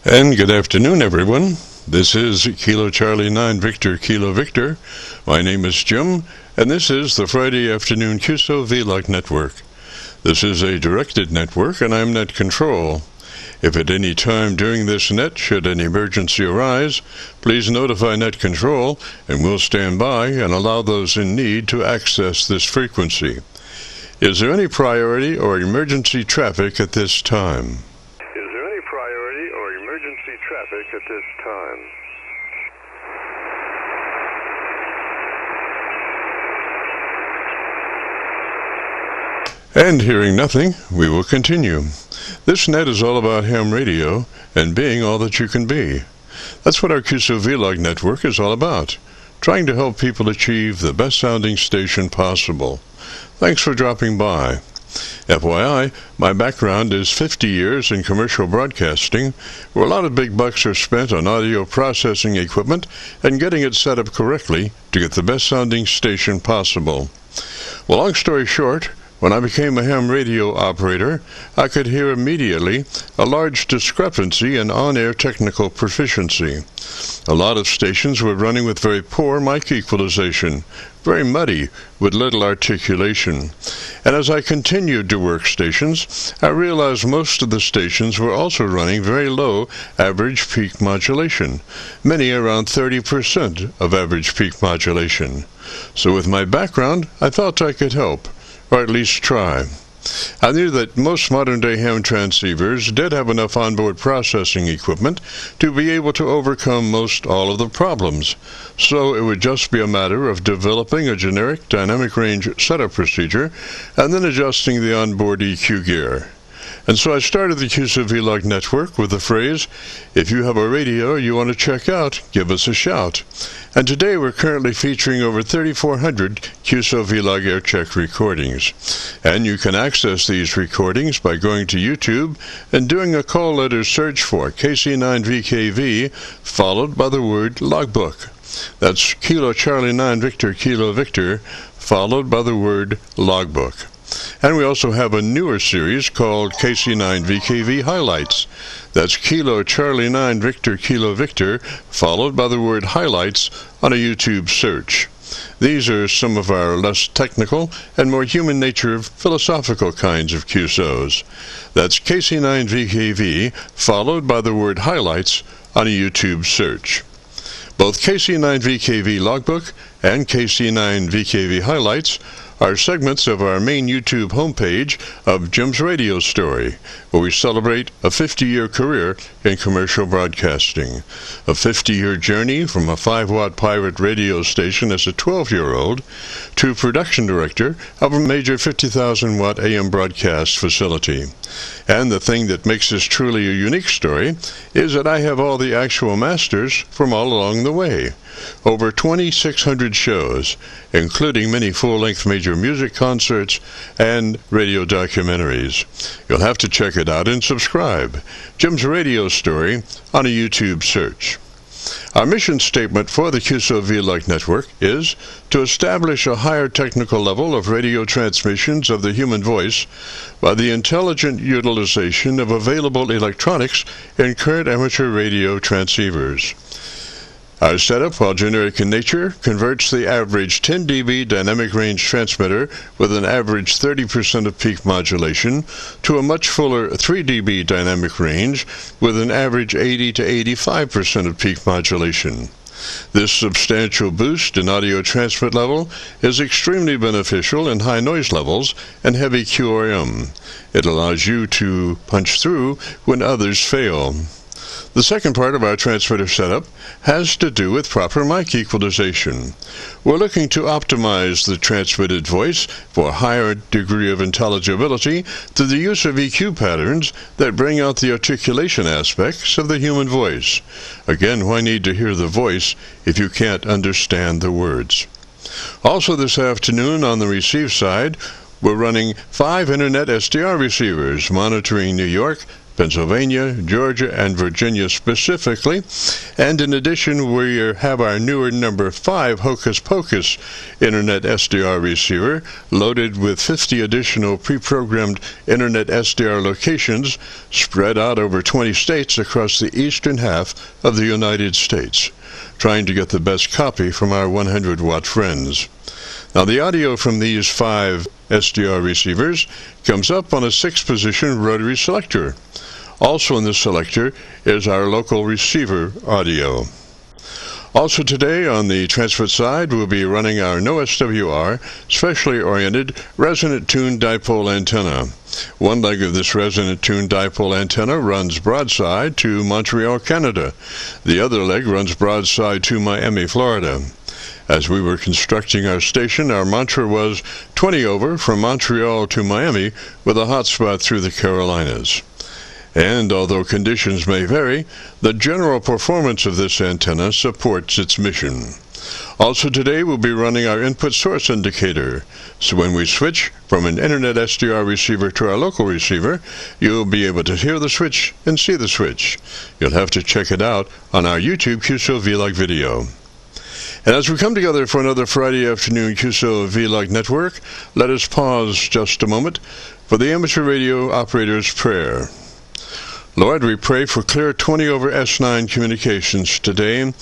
And good afternoon, everyone. This is Kilo Charlie 9 Victor Kilo Victor. My name is Jim, and this is the Friday afternoon Qso-Vlog network. This is a directed network, and I'm net control. If at any time during this net should an emergency arise, please notify net control, and we'll stand by and allow those in need to access this frequency. Is there any priority or emergency traffic at this time? Traffic at this time. And hearing nothing, we will continue. This net is all about ham radio and being all that you can be. That's what our Qso-Vlog network is all about, trying to help people achieve the best sounding station possible. Thanks for dropping by. FYI, my background is 50 years in commercial broadcasting, where a lot of big bucks are spent on audio processing equipment and getting it set up correctly to get the best sounding station possible. Well, long story short, when I became a ham radio operator, I could hear immediately a large discrepancy in on-air technical proficiency. A lot of stations were running with very poor mic equalization, very muddy, with little articulation. And as I continued to work stations, I realized most of the stations were also running very low average peak modulation, many around 30% of average peak modulation. So with my background, I thought I could help, or at least try. I knew that most modern-day ham transceivers did have enough onboard processing equipment to be able to overcome most all of the problems, so it would just be a matter of developing a generic dynamic range setup procedure and then adjusting the onboard EQ gear. And so I started the Qso-Vlog network with the phrase, if you have a radio you want to check out, give us a shout. And today we're currently featuring over 3,400 Qso-Vlog Aircheck recordings. And you can access these recordings by going to YouTube and doing a call letter search for KC9VKV, followed by the word logbook. That's Kilo Charlie 9 Victor Kilo Victor, followed by the word logbook. And we also have a newer series called KC9VKV Highlights. That's Kilo Charlie 9 Victor Kilo Victor, followed by the word Highlights on a YouTube search. These are some of our less technical and more human nature philosophical kinds of QSOs. That's KC9VKV, followed by the word Highlights on a YouTube search. Both KC9VKV Logbook and KC9VKV Highlights are segments of our main YouTube homepage of Jim's Radio Story, where we celebrate a 50-year career in commercial broadcasting. A 50-year journey from a 5-watt pirate radio station as a 12-year-old to production director of a major 50,000-watt AM broadcast facility. And the thing that makes this truly a unique story is that I have all the actual masters from all along the way. Over 2,600 shows, including many full-length major music concerts and radio documentaries. You'll have to check it out and subscribe. Jim's Radio Story on a YouTube search. Our mission statement for the Qso-Vlog network is to establish a higher technical level of radio transmissions of the human voice by the intelligent utilization of available electronics in current amateur radio transceivers. Our setup, while generic in nature, converts the average 10 dB dynamic range transmitter with an average 30% of peak modulation to a much fuller 3 dB dynamic range with an average 80 to 85% of peak modulation. This substantial boost in audio transmit level is extremely beneficial in high noise levels and heavy QRM. It allows you to punch through when others fail. The second part of our transmitter setup has to do with proper mic equalization. We're looking to optimize the transmitted voice for a higher degree of intelligibility through the use of EQ patterns that bring out the articulation aspects of the human voice. Again, why need to hear the voice if you can't understand the words? Also this afternoon on the receive side, we're running 5 Internet SDR receivers monitoring New York, Pennsylvania, Georgia, and Virginia specifically. And in addition, we have our newer number 5 Hocus Pocus Internet SDR receiver loaded with 50 additional pre-programmed Internet SDR locations spread out over 20 states across the eastern half of the United States, trying to get the best copy from our 100-watt friends. Now, the audio from these 5 SDR receivers comes up on a 6-position rotary selector. Also in the selector is our local receiver audio. Also today on the transmit side, we'll be running our no SWR, specially oriented resonant tuned dipole antenna. One leg of this resonant tuned dipole antenna runs broadside to Montreal, Canada. The other leg runs broadside to Miami, Florida. As we were constructing our station, our mantra was 20 over from Montreal to Miami with a hotspot through the Carolinas. And although conditions may vary, the general performance of this antenna supports its mission. Also today we'll be running our input source indicator, so when we switch from an Internet SDR receiver to our local receiver, you'll be able to hear the switch and see the switch. You'll have to check it out on our YouTube Qso-Vlog video. And as we come together for another Friday afternoon Qso-Vlog network, let us pause just a moment for the amateur radio operator's prayer. Lord, we pray for clear 20 over S9 communications today.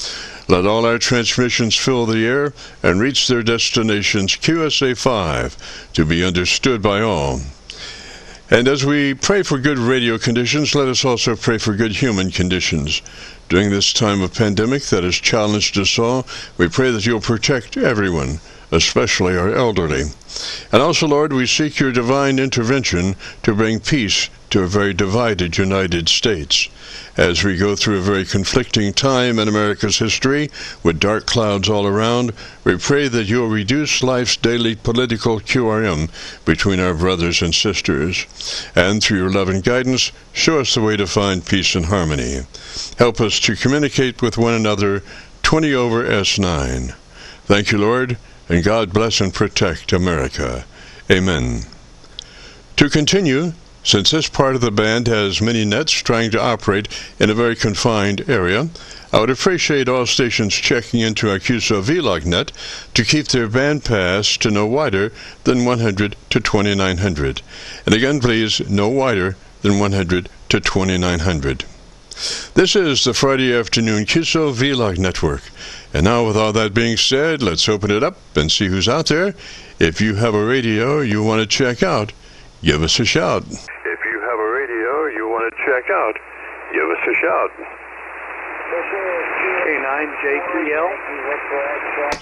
Let all our transmissions fill the air and reach their destinations QSA5 to be understood by all. And as we pray for good radio conditions, let us also pray for good human conditions. During this time of pandemic that has challenged us all, we pray that you'll protect everyone, especially our elderly. And also, Lord, we seek your divine intervention to bring peace to a very divided United States. As we go through a very conflicting time in America's history, with dark clouds all around, we pray that you'll reduce life's daily political QRM between our brothers and sisters. And through your love and guidance, show us the way to find peace and harmony. Help us to communicate with one another 20 over S9. Thank you, Lord, and God bless and protect America. Amen. To continue, since this part of the band has many nets trying to operate in a very confined area, I would appreciate all stations checking into our Qso-Vlog net to keep their band pass to no wider than 100 to 2900. And again, please, no wider than 100 to 2900. This is the Friday afternoon Qso-Vlog network. And now, with all that being said, let's open it up and see who's out there. If you have a radio you want to check out, give us a shout. If you have a radio you want to check out, give us a shout. K9JPL.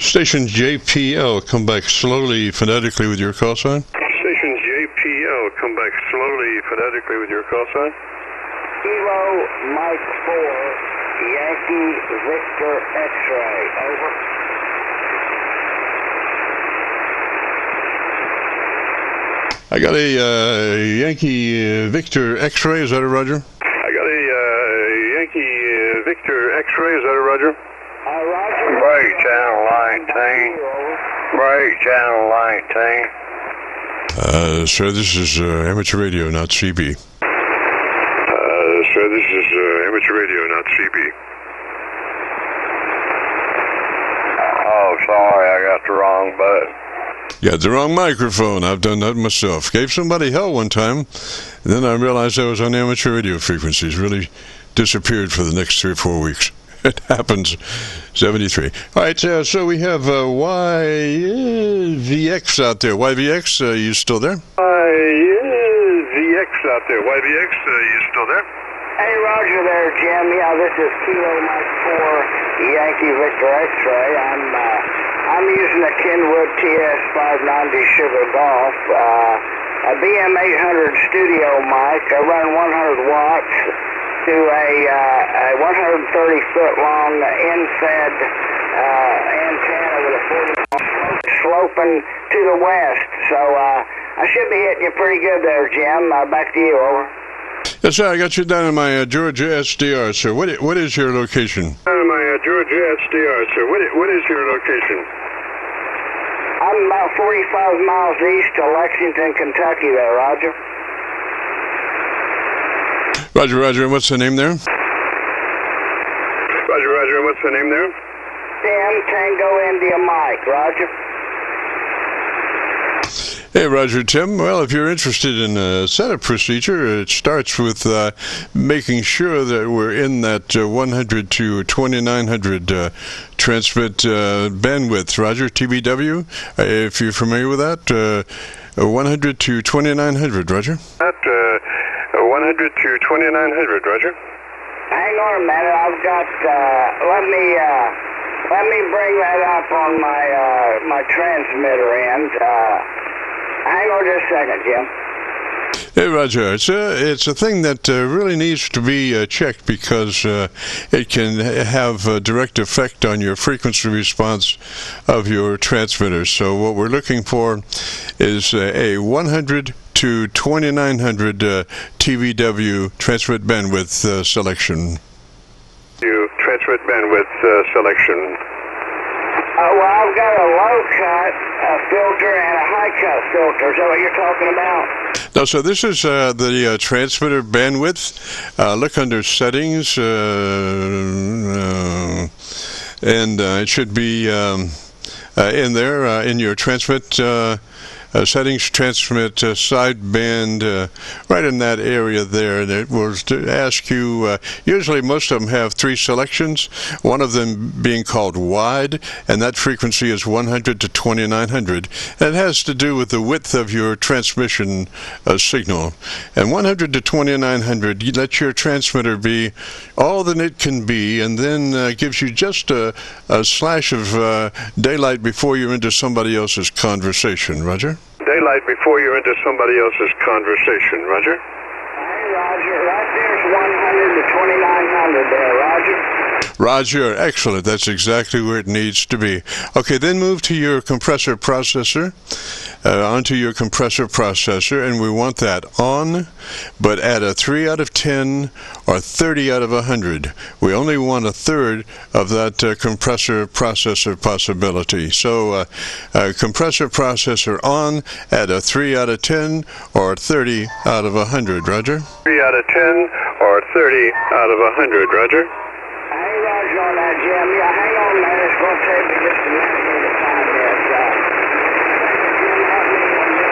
Station JPL, come back slowly phonetically with your call sign. Station JPL, come back slowly phonetically with your call sign. Kilo Mike 4, Yankee Victor X-ray. Over. I got a Yankee Victor X-ray, is that a Roger? I got a Yankee Victor X-ray, is that a Roger? Roger. Break channel 19. Break channel 19. Sir, this is amateur radio, not CB. Sir, this is amateur radio, not CB. Oh, sorry, I got the wrong button. You had the wrong microphone. I've done that myself. Gave somebody hell one time, and then I realized I was on amateur radio frequencies. Really disappeared for the next 3 or 4 weeks. It happens. 73. All right, so we have YVX out there. YVX, you still there? YVX out there. YVX, you still there? Hey, Roger there, Jim. Yeah, this is Kilo Mike 4, Yankee Victor X-ray. I'm using a Kenwood TS590 Sugar Golf, a BM800 studio mic. I run 100 watts to a 130-foot long end-fed antenna with a 40 sloping to the west. So I should be hitting you pretty good there, Jim. Back to you, over. Yes, sir, I got you down in my Georgia SDR, sir. What is your location? Down in my Georgia SDR, sir. What is your location? I'm about 45 miles east of Lexington, Kentucky there, Roger. Roger, Roger. And what's the name there? Roger, Roger. And what's the name there? Tim, Tango, India, Mike. Roger. Hey, Roger, Tim. Well, if you're interested in a setup procedure, it starts with making sure that we're in that 100 to 2900 transmit bandwidth. Roger, TBW, if you're familiar with that, 100 to 2900, Roger. That 100 to 2900, Roger. Hang on a minute. I've got. Let me bring that up on my transmitter end. Hang on just a second, Jim. Hey, Roger, it's a thing that really needs to be checked because it can have a direct effect on your frequency response of your transmitter. So what we're looking for is a 100 to 2900 TVW transmit bandwidth selection. Transmit bandwidth selection. Well, I've got a low-cut filter and a high-cut filter. Is that what you're talking about? No, so this is the transmitter bandwidth. Look under settings, and it should be in there in your transmit settings, transmit sideband, right in that area there. And it will ask you, usually most of them have 3 selections, one of them being called wide, and that frequency is 100 to 2900. And it has to do with the width of your transmission signal. And 100 to 2900, you let your transmitter be all that it can be, and then gives you just a slash of daylight before you're into somebody else's conversation. Roger? Daylight before you're into somebody else's conversation. Roger? Hey, Roger. Right there's 100 to 2900 there, Roger. Roger, excellent. That's exactly where it needs to be. Okay, then move to your compressor processor, onto your compressor processor, and we want that on, but at a 3 out of 10 or 30 out of 100. We only want a third of that compressor processor possibility. So compressor processor on at a 3 out of 10 or 30 out of 100. Roger? 3 out of 10 or 30 out of 100. Roger? Hey, Roger on that, Jim. Yeah, hang on, man. It's going to take me just a minute here to find this. Jim, help me on this.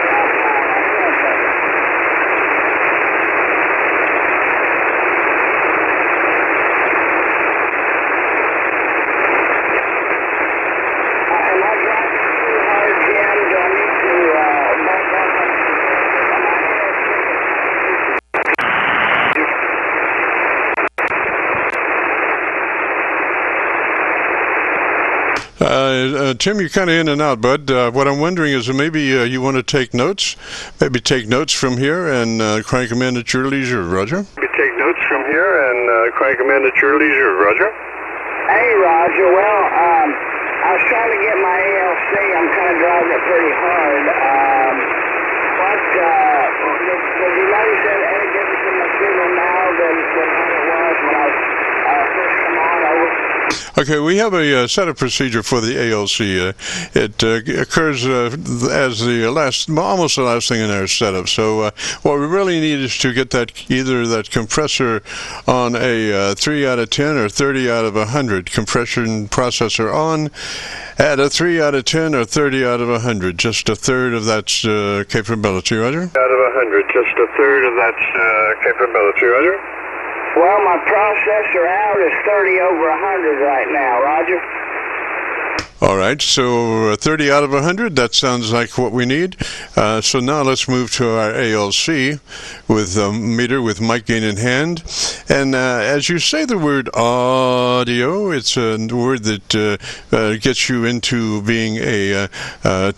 Am I driving too hard, Jim? Do I need to back up on the Tim, you're kind of in and out, bud. What I'm wondering is maybe you want to take notes. Maybe take notes from here and crank them in at your leisure, Roger? Maybe take notes from here and crank them in at your leisure, Roger? Hey, Roger. Well, I was trying to get my ALC. I'm kind of driving it pretty hard. Did you notice that any difference in the signal now than what it was when I first come on over? Okay, we have a setup procedure for the ALC. It occurs as the almost the last thing in our setup. So what we really need is to get that either that compressor on a 3 out of 10 or 30 out of 100. Compression processor on at a 3 out of 10 or 30 out of 100. Just a third of that capability, Roger? Out of 100, just a third of that capability, Roger? Well, my processor out is 30 over 100 right now, Roger. All right, so 30 out of 100, that sounds like what we need. So now let's move to our ALC with a meter with mic gain in hand. And as you say the word audio, it's a word that gets you into being a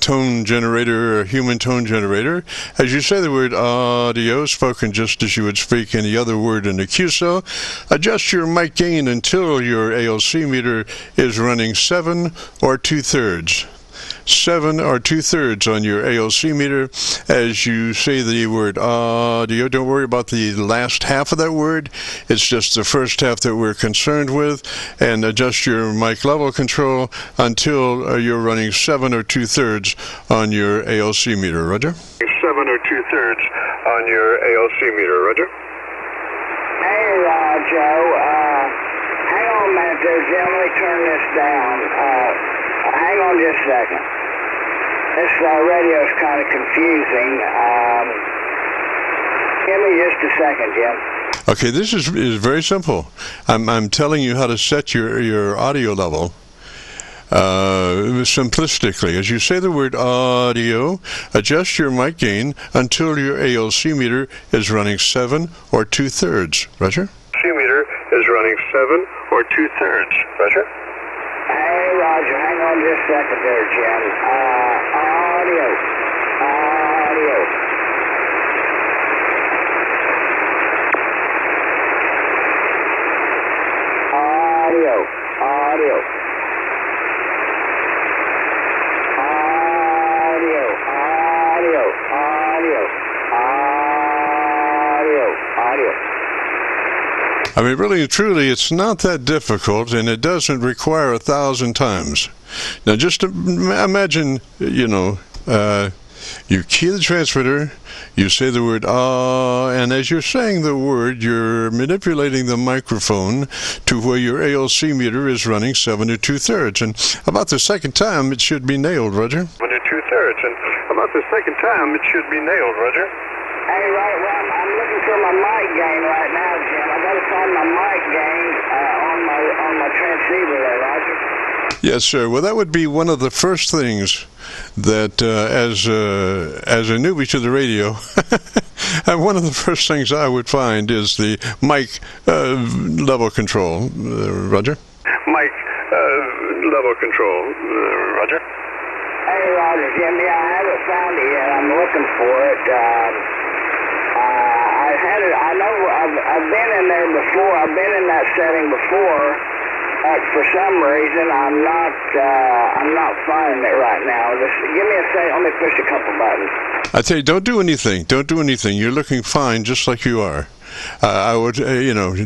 tone generator, a human tone generator. As you say the word audio, spoken just as you would speak any other word in the QSO, adjust your mic gain until your ALC meter is running 7 or 2/3. 7 or 2/3 on your ALC meter as you say the word audio. Don't worry about the last half of that word. It's just the first half that we're concerned with. And adjust your mic level control until you're running 7 or 2/3 on your ALC meter. Roger? 7 or 2/3 on your ALC meter. Roger? Joe. Hang on a minute there, Jim. Let me turn this down. Hang on just a second. This radio is kind of confusing. Give me just a second, Jim. Okay, this is very simple. I'm telling you how to set your audio level. Simplistically, as you say the word audio, adjust your mic gain until your ALC meter is running 7 or 2/3. Roger? C meter is running 7 or 2/3. Roger? Hey, Roger, hang on just a second there, Jim. Audio. I mean, really and truly, it's not that difficult, and it doesn't require 1,000 times. Now, just imagine, you key the transmitter, you say the word and as you're saying the word, you're manipulating the microphone to where your ALC meter is running 7 to 2/3. And about the second time, it should be nailed, Roger. 7 to 2/3. And about the second time, it should be nailed, Roger. Hey, right, well, I'm looking for my mic gain right now, Jim. I got to find my mic gain on my transceiver there, Roger. Yes, sir. Well, that would be one of the first things that, as a newbie to the radio, and one of the first things I would find is the mic level control. Roger? Mic level control. Roger? Hey, Roger, Jim. Yeah, I haven't found it yet. I'm looking for it. I know I've been in there before. I've been in that setting before. But for some reason, I'm not finding it right now. Just give me a second. Let me push a couple buttons. I tell you, don't do anything. Don't do anything. You're looking fine, just like you are. I would,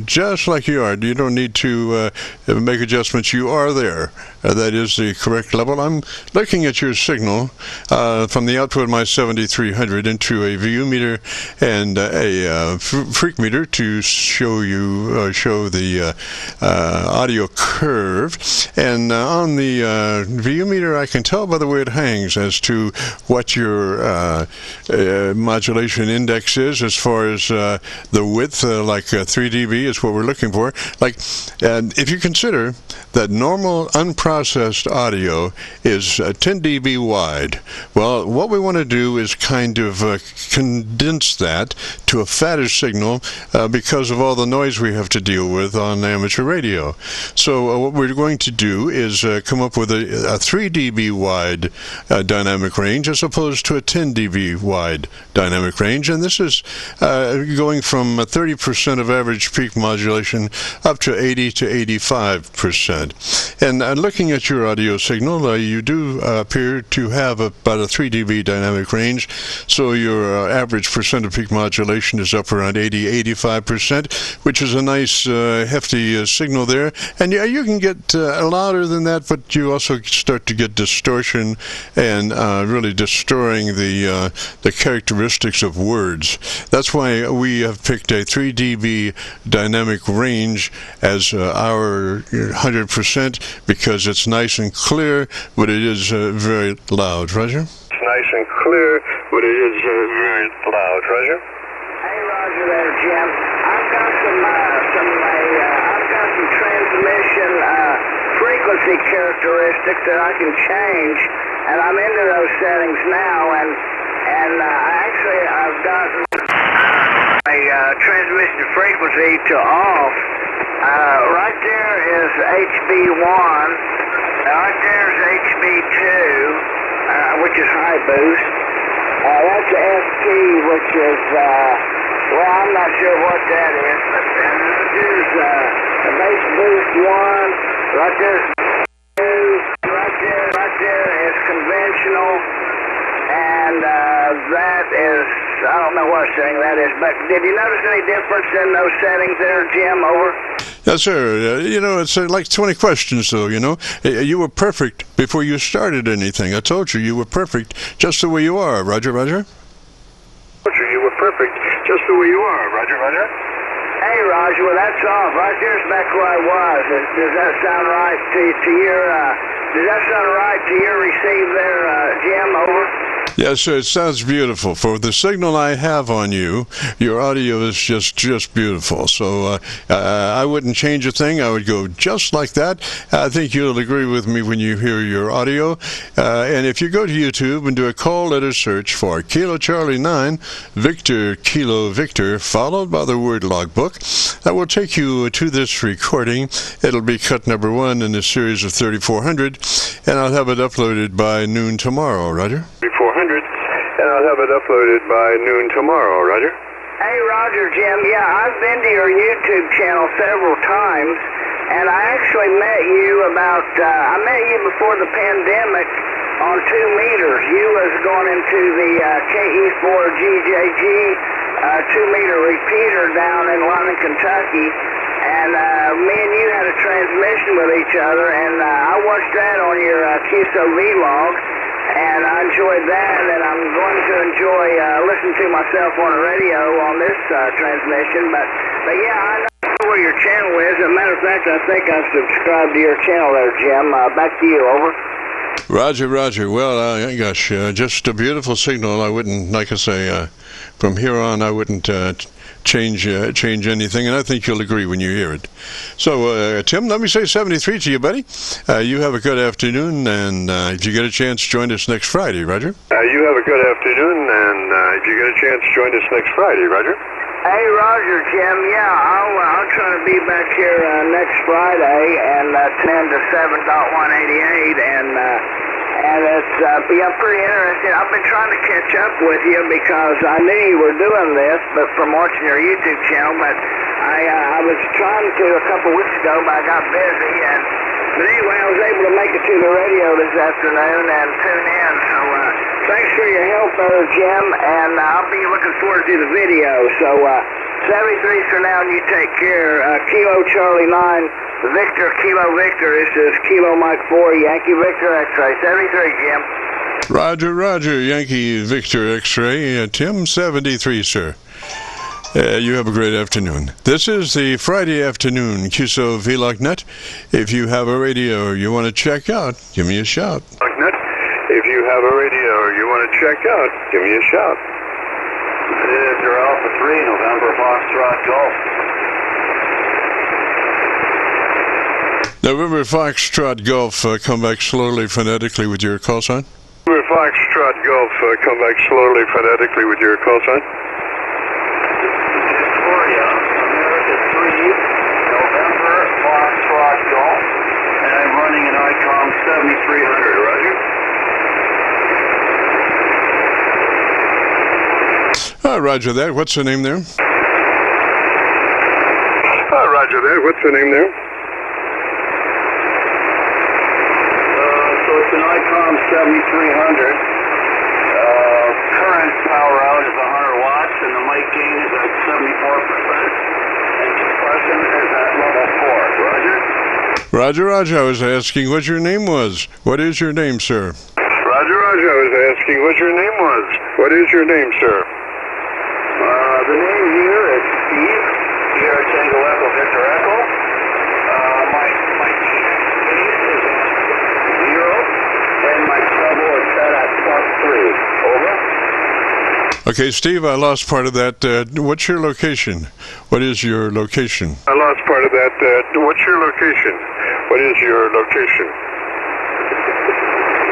just like you are. You don't need to make adjustments. You are there. That is the correct level. I'm looking at your signal from the output of my 7300 into a VU meter and a freak meter to show the audio curve. And on the VU meter, I can tell by the way it hangs as to what your modulation index is as far as the width, like 3 dB is what we're looking for. And if you consider that normal unprocessed audio is 10 dB wide, well, what we want to do is kind of condense that to a fatter signal because of all the noise we have to deal with on amateur radio. So what we're going to do is come up with a 3 dB wide dynamic range as opposed to a 10 dB wide dynamic range, and this is going from 30% of average peak modulation up to 80 to 85%. And looking at your audio signal, you do appear to have about a 3 dB dynamic range, so your average percent of peak modulation is up around 80-85%, which is a nice hefty signal there. And you can get louder than that, but you also start to get distortion and really destroying the characteristics of words. That's why we have picked a 3 dB dynamic range as our 100%, because it's nice and clear, but it is very loud. Roger? It's nice and clear, but it is very loud. Roger? Hey, Roger there, Jim. I've got some transmission frequency characteristics that I can change, and I'm into those settings now, and actually I've gotten a transmission frequency to off. Right there is HB1. Right there is HB2, which is high boost. That's FT, which is, well, I'm not sure what that is, but there's a base boost 1. Right there's 2. Right there is conventional. And that is, I don't know what setting that is, but did you notice any difference in those settings there, Jim? Over? Yes, sir. It's like 20 questions, though, You were perfect before you started anything. I told you were perfect just the way you are. Roger, Roger? You were perfect just the way you are. Roger, Roger? Hey, Roger, well, that's off. Right there's back where I was. Does that sound right to your, does that sound right to your receive there, Jim? Over? Yes, sir, it sounds beautiful. For the signal I have on you, your audio is just beautiful. So I wouldn't change a thing. I would go just like that. I think you'll agree with me when you hear your audio. And if you go to YouTube and do a call letter search for Kilo Charlie 9, Victor Kilo Victor, followed by the word logbook, that will take you to this recording. It'll be cut number 1 in a series of 3400, and I'll have it uploaded by noon tomorrow, Roger? 400, and I'll have it uploaded by noon tomorrow, Roger? Hey, Roger, Jim. Yeah, I've been to your YouTube channel several times, and I actually met you I met you before the pandemic on 2 meters. You was going into the KE4GJG 2-meter repeater down in London, Kentucky, and me and you had a transmission with each other, and I watched that on your Qso-Vlog, and I enjoyed that, and I'm going to enjoy listening to myself on the radio on this transmission. But yeah, I know where your channel is. As a matter of fact, I think I've subscribed to your channel there, Jim. Back to you, over. Roger. Well, gosh, just a beautiful signal. I wouldn't, like I say, from here on, I wouldn't change anything, and I think you'll agree when you hear it. So, Tim, let me say 73 to you, buddy. You have a good afternoon, and if you get a chance, join us next Friday, Roger. You have a good afternoon, and if you get a chance, join us next Friday, Roger? Hey, Roger, Jim. Yeah, I'll try to be back here next Friday, and 10 to 7.188, and it's yeah, pretty interesting. I've been trying to catch up with you because I knew you were doing this, but from watching your YouTube channel. But I was trying to a couple weeks ago, but I got busy. But anyway, I was able to make it to the radio this afternoon and tune in. So thanks for your help there, Jim, and I'll be looking forward to the video. So 73 for now, and you take care. Kilo Charlie 9. Victor, Kilo Victor, this is Kilo Mike 4, Yankee Victor X-ray, 73, Jim. Roger, Yankee Victor X-ray, Tim, 73, sir. You have a great afternoon. This is the Friday afternoon Qso-Vlog net. If you have a radio you want to check out, give me a shout. If you have a radio you want to check out, give me a shout. Victor Alpha 3, November Foxtrot Golf. November Foxtrot Golf, come back slowly, phonetically with your call sign. November Foxtrot Golf, come back slowly, phonetically with your call sign. Victoria, America 3, November Foxtrot Golf, and I'm running an ICOM 7300, Roger? Roger that. What's the name there? Roger that. What's the name there? It's an ICOM 7300. Current power out is 100 watts, and the mic gain is at 74%, and compression is at level 4. Roger? Roger, I was asking what your name was. What is your name, sir? Roger, I was asking what your name was. What is your name, sir? The name here is Steve, Sierra Tango Echo Victor Echo. My gain is at 0, and my treble is set at +3. Over. Okay, Steve, I lost part of that. What's your location? What is your location? I lost part of that. What's your location? What is your location?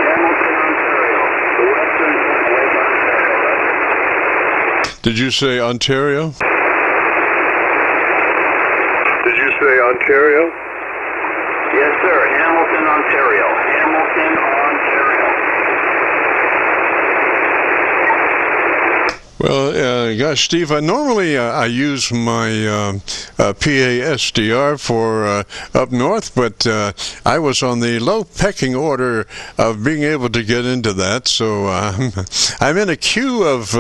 Hamilton, Ontario. The western Lake Ontario. Did you say Ontario? Did you say Ontario? Yes, sir. Hamilton, Ontario. Hamilton, Ontario. Well, gosh, Steve, normally I use my PASDR for up north, but I was on the low pecking order of being able to get into that, so I'm in a queue of,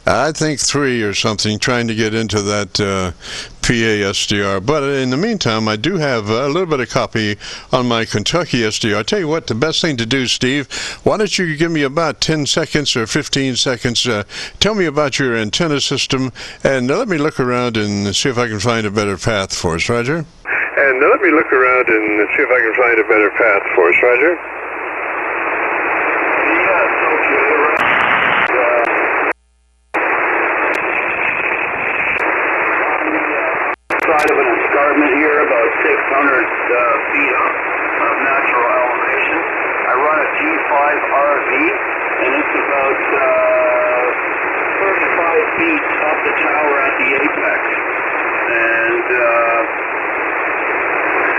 I think, 3 or something, trying to get into that PA SDR. But in the meantime, I do have a little bit of copy on my Kentucky SDR. I tell you what, the best thing to do, Steve, why don't you give me about 10 seconds or 15 seconds, tell me about your antenna system, and let me look around and see if I can find a better path for us, Roger? And let me look around and see if I can find a better path for us, Roger? Yes, okay. Side of an escarpment here, about 600 feet up of natural elevation. I run a G5 RV, and it's about 35 feet up the tower at the apex. And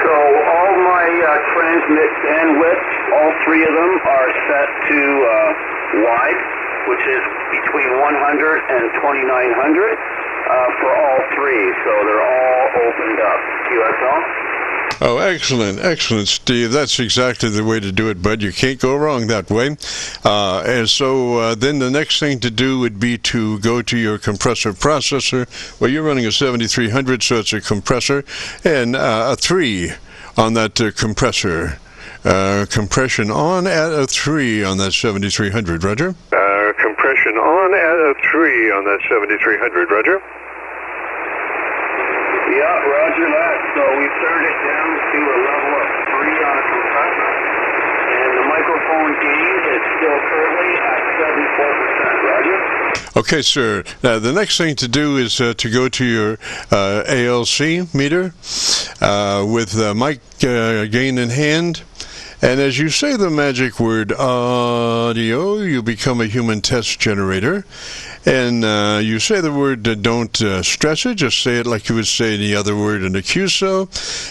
so all my transmit bandwidth, all three of them are set to wide, which is between 100 and 2900 for all three. So they're all opened up. QSL? Oh, excellent, excellent, Steve. That's exactly the way to do it, bud. You can't go wrong that way. And so then the next thing to do would be to go to your compressor processor. Well, you're running a 7300, so it's a compressor, and a 3 on that compressor. Compression on at a 3 on that 7300, Roger? Compression on at a 3 on that 7300, Roger? Yeah, roger that. So we turned it down to a level of 3 on a compressor, and the microphone gain is still currently at 74%, roger? Okay, sir. The next thing to do is to go to your ALC meter with mic gain in hand. And as you say the magic word audio, you become a human test generator. And you say the word, don't stress it, just say it like you would say any other word in a QSO.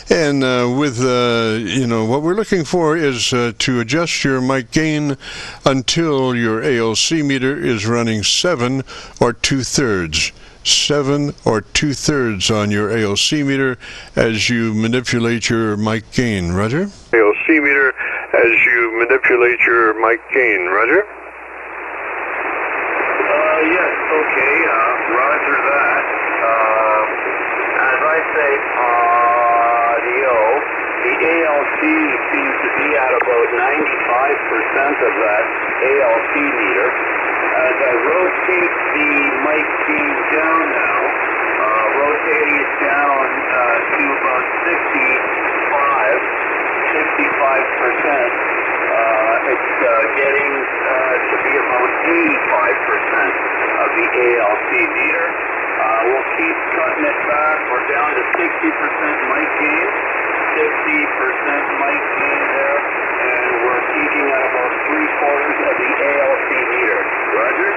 And with, what we're looking for is to adjust your mic gain until your ALC meter is running 7 or 2/3. 7 or 2/3 on your ALC meter as you manipulate your mic gain, Roger? ALC meter as you manipulate your mic gain, Roger? Yes, okay, roger that. As I say, audio, the ALC seems to be at about 95% of that ALC meter. As I rotate the mic gain down now, rotating it down to about 65%, it's getting to be about 85% of the ALC meter. We'll keep cutting it back. We're down to 60% mic gain, 60% mic gain there, and we're peaking at about 3/4 of the ALC meter. Roger?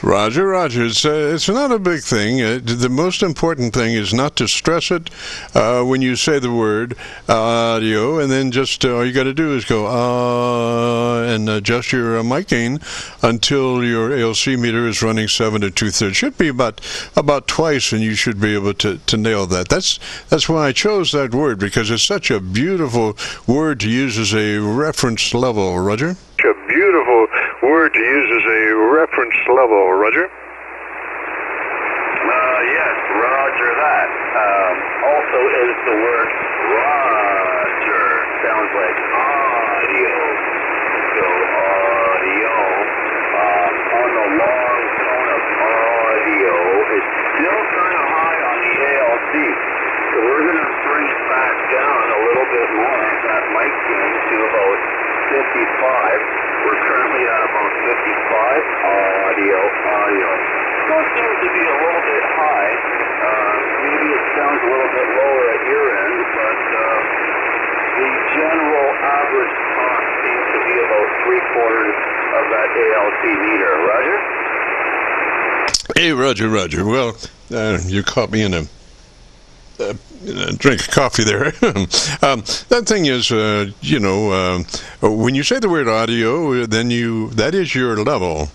Roger, Roger. It's not a big thing. The most important thing is not to stress it when you say the word audio, and then just all you got to do is go and adjust your mic gain until your ALC meter is running 7 to 2/3. Should be about twice, and you should be able to nail that. That's why I chose that word, because it's such a beautiful word to use as a reference level, Roger. A beautiful word to use as a reference level, Roger? Yes, roger that. Also is the word roger. Sounds like audio. So audio. On the long tone of audio, it's still kind of high on the ALC. So we're going to bring it back down a little bit more, that mic gain, to about 55. We're currently at about 55. Audio. Still seems to be a little bit high. Maybe it sounds a little bit lower at your end, but the general average talk seems to be about 3/4 of that ALC meter. Roger? Hey, Roger. Well, you caught me in a drink of coffee there. That thing is, when you say the word audio, then that is your level.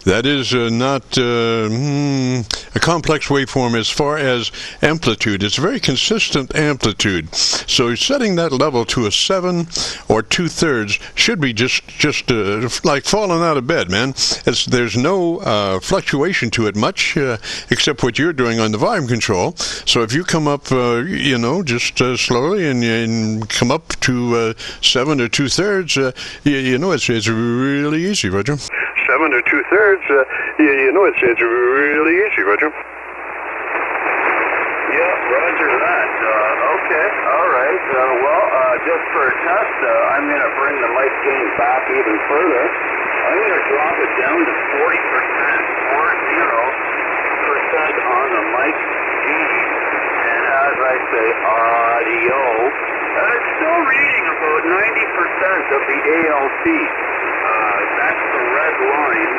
That is not a complex waveform as far as amplitude. It's a very consistent amplitude. So setting that level to a 7 or 2/3 should be just like falling out of bed, man. There's no fluctuation to it much, except what you're doing on the volume control. So if you come up, just slowly and come up to 7 or 2/3, it's really easy, Roger. 7 or 2/3, it's really easy, Roger. Yeah, roger that. Okay, all right. Just for a test, I'm going to bring the mic gain back even further. I'm going to drop it down to 40%, 40% on the mic gain. And as I say, audio, it's still reading about 90% of the ALC. That's the red line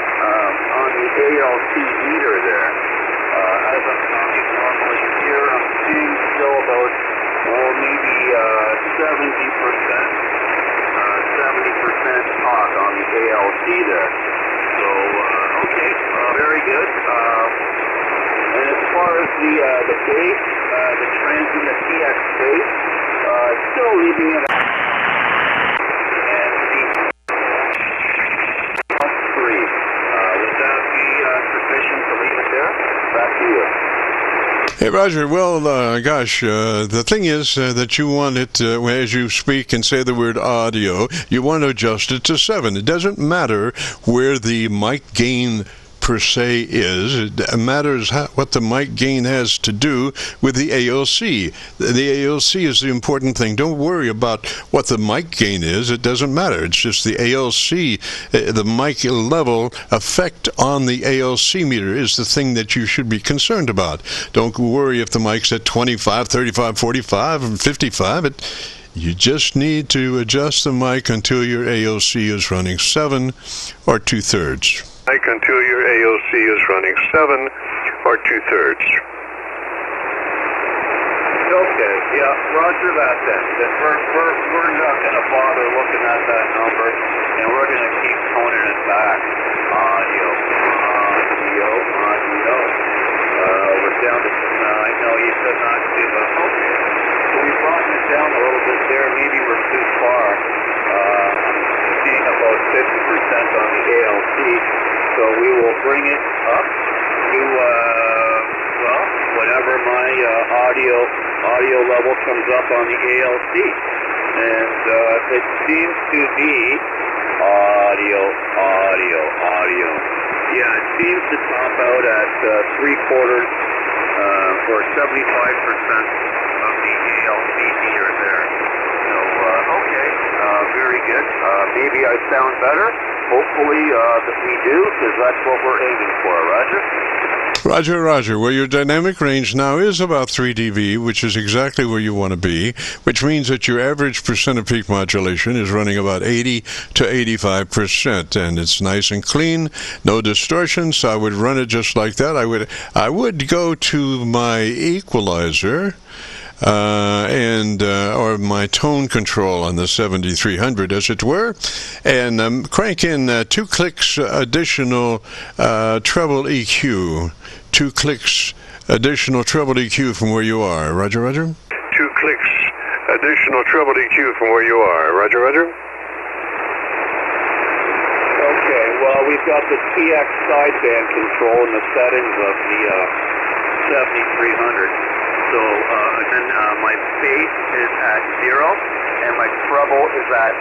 on the ALC meter there. As I'm talking normally here, I'm seeing still about, maybe 70% talk on the ALC there. So, okay, very good. And as far as the bass, the trends in the TX bass, still leaving it at and the +3. Would that be sufficient to leave it there? Back to you. Hey, Roger, well, the thing is that you want it, as you speak and say the word audio, you want to adjust it to 7. It doesn't matter where the mic gain per se is. It matters what the mic gain has to do with the ALC. The ALC is the important thing. Don't worry about what the mic gain is. It doesn't matter. It's just the ALC, the mic level effect on the ALC meter is the thing that you should be concerned about. Don't worry if the mic's at 25, 35, 45, and 55. You just need to adjust the mic until your ALC is running 7 or 2/3. Until your AOC is running 7 or 2/3. Okay, yeah, roger that then. We're not going to bother looking at that number, and we're going to keep toning it back. Audio. We're down to, I know you said not to, but okay. So we've brought it down a little bit there. Maybe we're too far. Seeing about 50% on the ALC. So we will bring it up to, whenever my audio level comes up on the ALC. And it seems to be audio. Yeah, it seems to top out at 3/4 or 75% of the ALC meter there. So, okay, very good. Maybe I sound better. Hopefully that we do, because that's what we're aiming for, Roger? Roger. Well, your dynamic range now is about 3 dB, which is exactly where you want to be, which means that your average percent of peak modulation is running about 80 to 85%, and it's nice and clean, no distortion, so I would run it just like that. I would go to my equalizer, or my tone control on the 7300, as it were, and crank in 2 clicks additional treble EQ. 2 clicks additional treble EQ from where you are. Roger? 2 clicks additional treble EQ from where you are. Roger? Okay, well, we've got the TX sideband control in the settings of the 7300. So then my bass is at 0, and my treble is at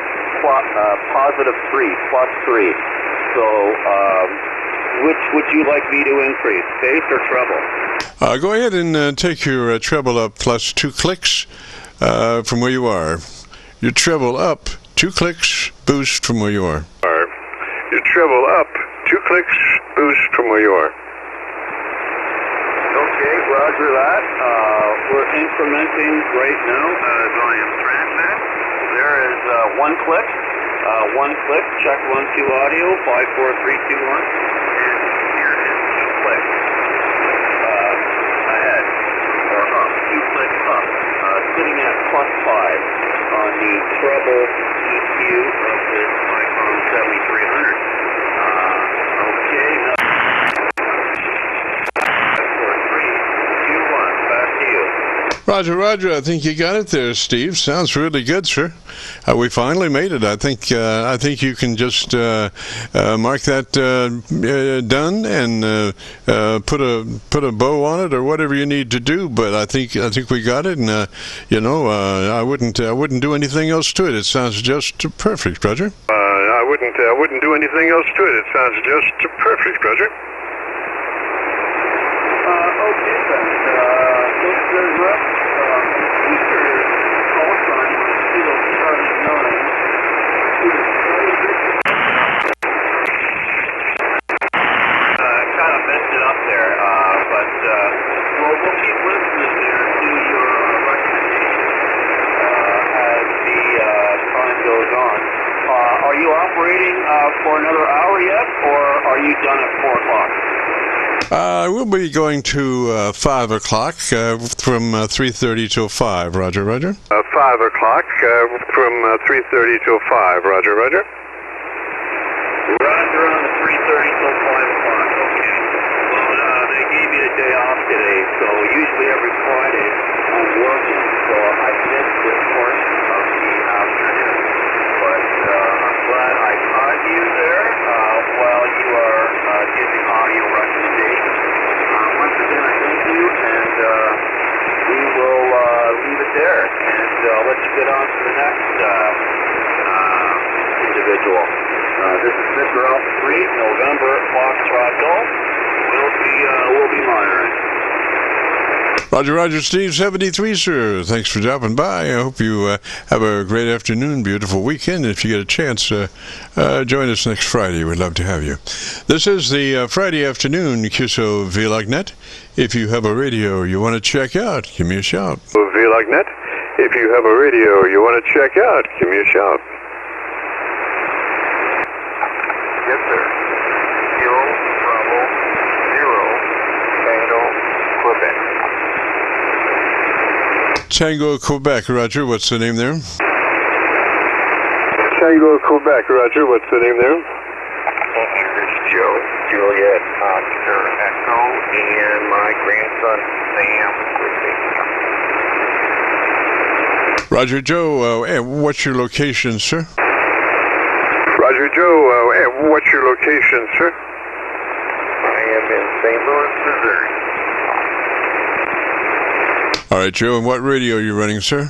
+3. So which would you like me to increase, bass or treble? Go ahead and take your treble up plus 2 clicks from where you are. Your treble up 2 clicks, boost from where you are. Your treble up 2 clicks, boost from where you are. Okay, roger that. We're incrementing right now as I am transmit. There is 1 click. 1 click. Check 1, 2 audio. 5, 4, 3, 2, 1. And here is 2 clicks. Ahead. Or up. 2 clicks up. on the treble EQ of this micron 7300. Okay, now 4, 3, 2, 1, back to you. Roger, Roger. I think you got it there, Steve. Sounds really good, sir. We finally made it. I think you can just mark that done and put a bow on it or whatever you need to do. But I think we got it, and I wouldn't do anything else to it. It sounds just perfect, Roger. I wouldn't do anything else to it. It sounds just perfect, Roger. Okay, then. Thanks very much. Speaker call sign was Charlie 9. Kind of messed it up there, but we'll keep listening there to your recommendation as the time goes on. Are you operating for another hour yet, or are you done at 4 o'clock? We'll be going to 5 o'clock from 3:30 till 5. Roger, Roger. 5 o'clock from 3:30 till 5. Roger, Roger. Roger on the 3:30 till 5 o'clock. Okay. Well, they gave me a day off today, so usually every Friday I'm working, so I missed this portion of the afternoon. But I'm glad I caught you there while you are giving audio recommendations. Once again, I thank you, and we will leave it there, and let you get on to the next individual. This is Mr. Alpha 3, November, Foxtrot Golf. We'll be monitoring. Roger, Roger, Steve 73, sir. Thanks for dropping by. I hope you have a great afternoon, beautiful weekend. If you get a chance, join us next Friday. We'd love to have you. This is the Friday afternoon Qso-Vlog net. If you have a radio you want to check out, give me a shout. Vlog net. If you have a radio you want to check out, give me a shout. Yes, sir. Kilo, Bravo, 0, Tango, Quebec. Tango, Quebec. Roger, what's the name there? Tango, Quebec. Roger, what's the name there? This is Joe, Juliet, Oscar, Echo, and my grandson Sam with me. Roger, Joe. What's your location, sir? Roger, Joe. What's your location, sir? I am in St. Louis, Missouri. All right, Joe, and what radio are you running, sir? All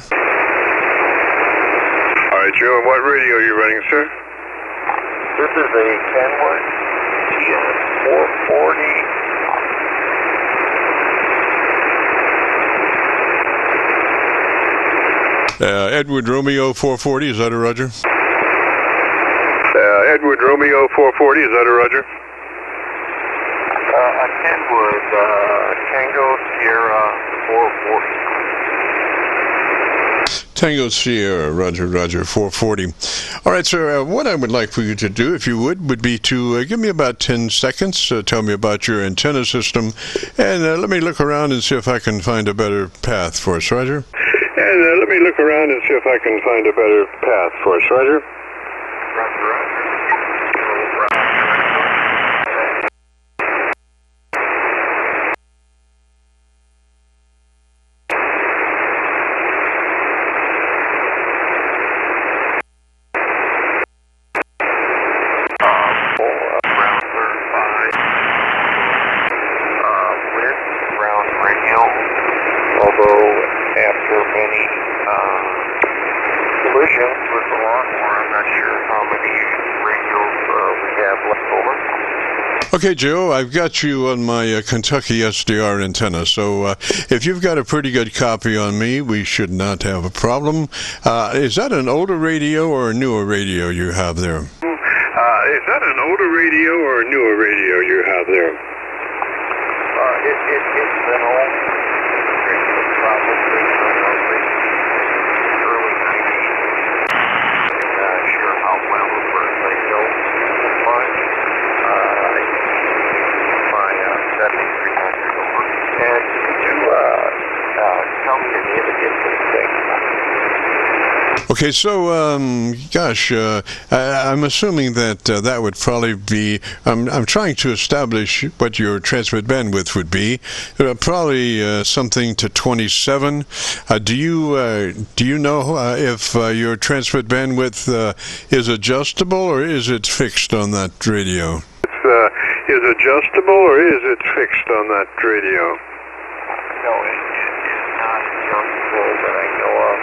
right, Joe, and what radio are you running, sir? This is a Kenwood GS 440. Edward Romeo 440, is that a Roger? Edward Romeo 440, is that a Roger? A Kenwood Tango Sierra 440. Tango Sierra, Roger, Roger, 440. All right, sir, what I would like for you to do, if you would be to give me about 10 seconds, tell me about your antenna system, and let me look around and see if I can find a better path for us, Roger. And let me look around and see if I can find a better path for us, Roger. Roger, Roger. Okay, Joe, I've got you on my Kentucky SDR antenna, so if you've got a pretty good copy on me, we should not have a problem. Is that an older radio or a newer radio you have there? Is that an older radio or a newer radio you have there? It's an old radio, probably early 90s. Not sure how well it works. I don't much. My 7300 over. And could you tell me your name again, please? Okay, so, gosh, I'm assuming that that would probably be, I'm trying to establish what your transmit bandwidth would be, probably something to 27. Do you know if your transmit bandwidth is adjustable, or is it fixed on that radio? Is adjustable, or is it fixed on that radio? No, it is not adjustable that I know of.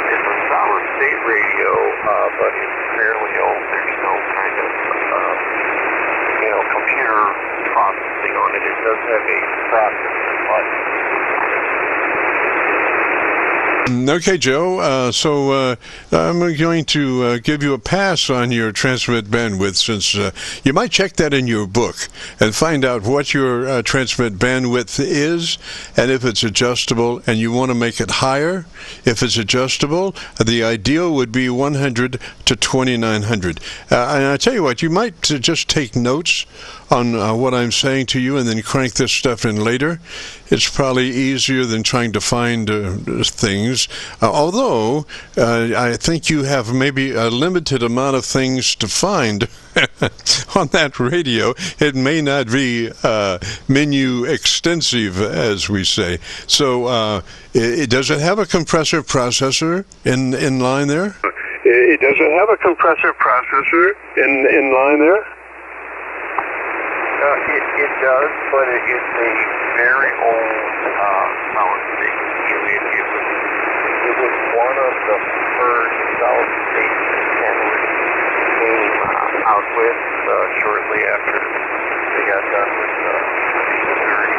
It's a solid state radio, but it's fairly old. There's no kind of, computer processing on it. It does have a processor button. Okay, Joe, so I'm going to give you a pass on your transmit bandwidth, since you might check that in your book and find out what your transmit bandwidth is, and if it's adjustable and you want to make it higher. If it's adjustable, the ideal would be 100 to 2900. And I tell you what, you might just take notes on what I'm saying to you and then crank this stuff in later. It's probably easier than trying to find things, although I think you have maybe a limited amount of things to find on that radio. It may not be menu extensive, as we say. So does it have a compressor processor in line there? Does it have a compressor processor in line there? It does, but it is a very old solid state. It was one of the first solid states that Kenwood came out with shortly after they got done with Missouri.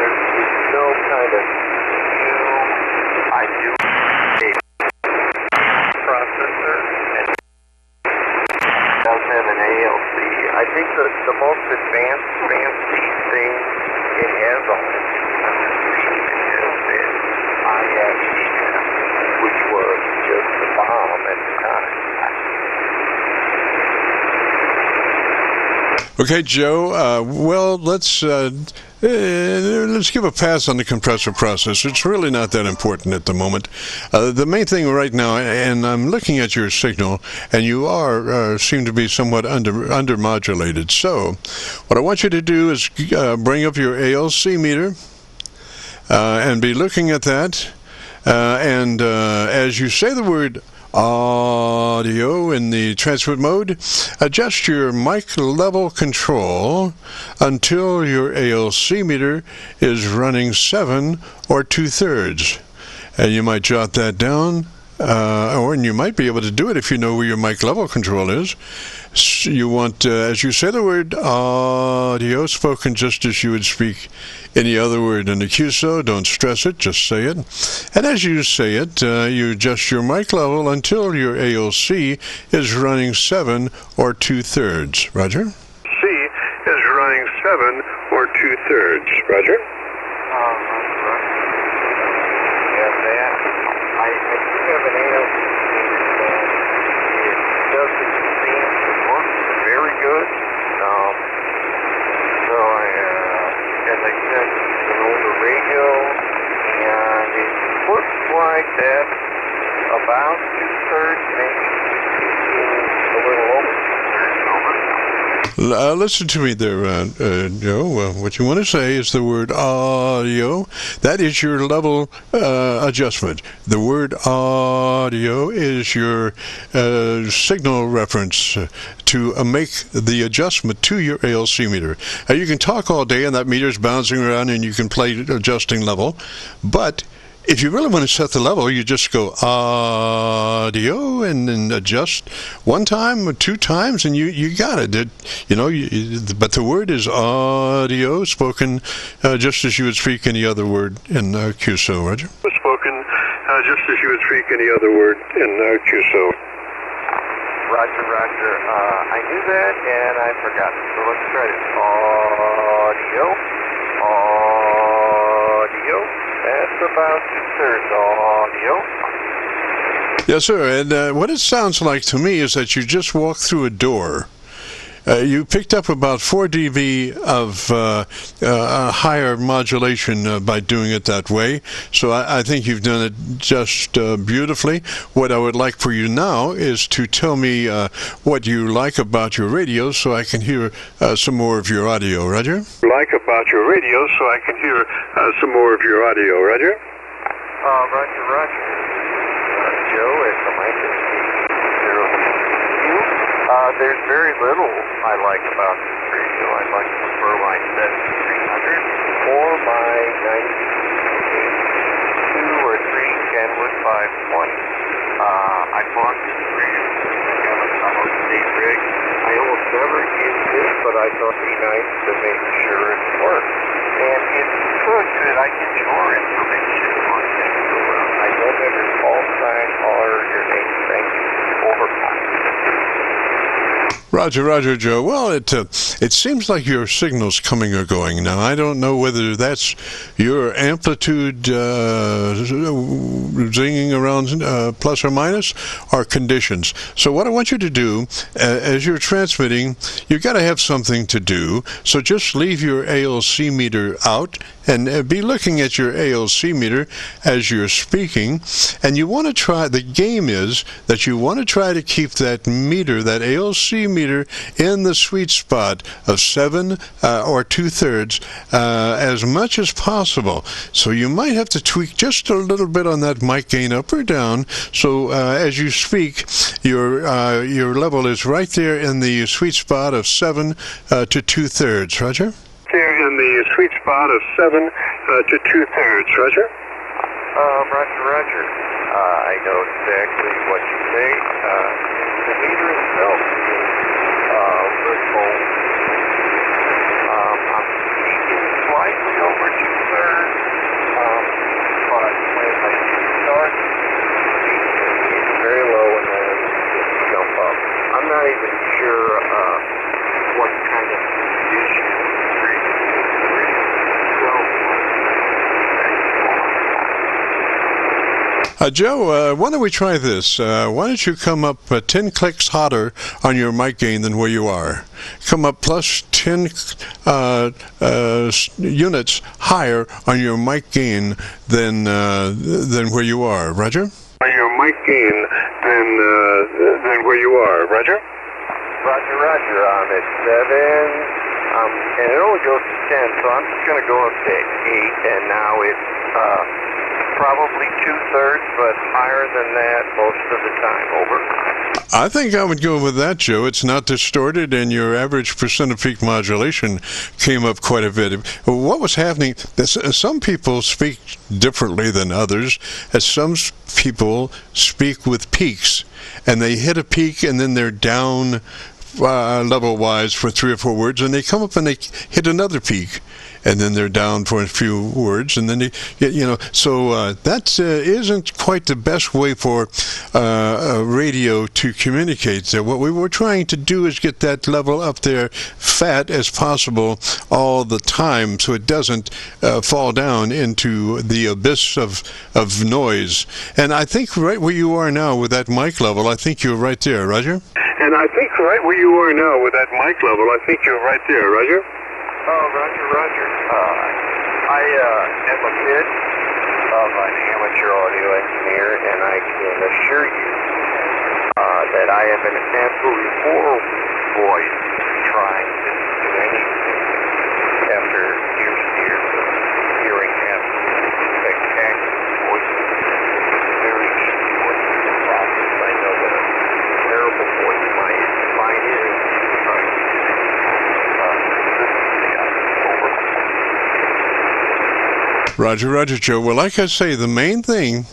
There's no kind of new ideal processor, and it does have an ALC. I think the most advanced fancy thing it has on it is an ISM, which was just the bomb at the time. Okay, Joe. Well, let's give a pass on the compressor process. It's really not that important at the moment. The main thing right now, and I'm looking at your signal, and you seem to be somewhat under-modulated. So what I want you to do is bring up your ALC meter and be looking at that. And as you say the word audio in the transmit mode, adjust your mic level control until your ALC meter is running 7 or 2/3. And you might jot that down, or you might be able to do it if you know where your mic level control is. You want, as you say the word audio, spoken just as you would speak any other word in the QSO. Don't stress it, just say it. And as you say it, you adjust your mic level until your ALC is running 7 or 2/3. Roger? C is running 7 or 2/3. Roger? I do have an ALC, and it doesn't seem to work very good. So as I said, it's an older radio, and it looks like that's about 2/3, maybe a little over 2/3 over. Listen to me there, Joe. What you want to say is the word audio. That is your level adjustment. The word audio is your signal reference to make the adjustment to your ALC meter. You can talk all day and that meter's bouncing around and you can play adjusting level, but if you really want to set the level, you just go audio and then adjust one time or 2 times, and you got it. But the word is audio, spoken just as you would speak any other word in QSO, Roger? Spoken just as you would speak any other word in QSO. Roger. I knew that, and I forgot. So let's try it. Audio. That's about 2/3 audio. Yes, sir. And what it sounds like to me is that you just walked through a door. you picked up about 4 dB of higher modulation by doing it that way. So I think you've done it just beautifully. What I would like for you now is to tell me what you like about your radio so I can hear some more of your audio. Roger? Like about your radio so I can hear some more of your audio. Roger? Roger, Roger. Joe at the mic is 0. There's very little I like about this radio. I'd like to prefer my 7300 or my 92 or 3 Kenwood 520. I bought this radio to have a solid-state rig. I almost never used it, but I thought it'd be nice to make sure it worked. And it's so good, I get your information on this. I don't ever call sign, holler your name. Thank you. Over. Roger, Roger, Joe. Well, it seems like your signal's coming or going. Now, I don't know whether that's your amplitude zinging around plus or minus or conditions. So what I want you to do, as you're transmitting, you've got to have something to do. So just leave your ALC meter out and be looking at your ALC meter as you're speaking. And you want to try, the game is that you want to try to keep that meter, that ALC meter, in the sweet spot of 7 or 2/3 as much as possible. So you might have to tweak just a little bit on that mic gain up or down. So as you speak, your level is right there in the sweet spot of 7 to 2/3. Roger? There in the sweet spot of 7 to 2/3. Roger? Roger, Roger. I know exactly what you say. The meter itself is vertical. I'm speaking slightly over 2/3, but when I start speaking, it's very low and then it jump up. I'm not even sure what kind of condition Joe, why don't we try this? Why don't you come up 10 clicks hotter on your mic gain than where you are? Come up plus 10 units higher on your mic gain than where you are. Roger? On your mic gain than where you are. Roger? Roger, Roger. I'm at 7, and it only goes to 10, so I'm just going to go up to 8, and now it's probably 2/3, but higher than that most of the time. Over. I think I would go with that, Joe. It's not distorted, and your average percent of peak modulation came up quite a bit. What was happening, some people speak differently than others, as some people speak with peaks, and they hit a peak, and then they're down level-wise for 3 or 4 words, and they come up and they hit another peak, and then they're down for a few words, and then they, so that isn't quite the best way for a radio to communicate. So what we were trying to do is get that level up there fat as possible all the time, so it doesn't fall down into the abyss of noise. And I think right where you are now with that mic level, I think you're right there, Roger? And I think right where you are now with that mic level, I think you're right there, Roger? Oh, Roger, Roger. I am a bit of an amateur audio engineer, and I can assure you that I am an absolutely poor voice trying to do anything after years and years of hearing absolutely spectacular voices, very easy voices to practice. I know that a terrible voice mine is trying to Roger, Roger, Joe. Well, like I say, the main thing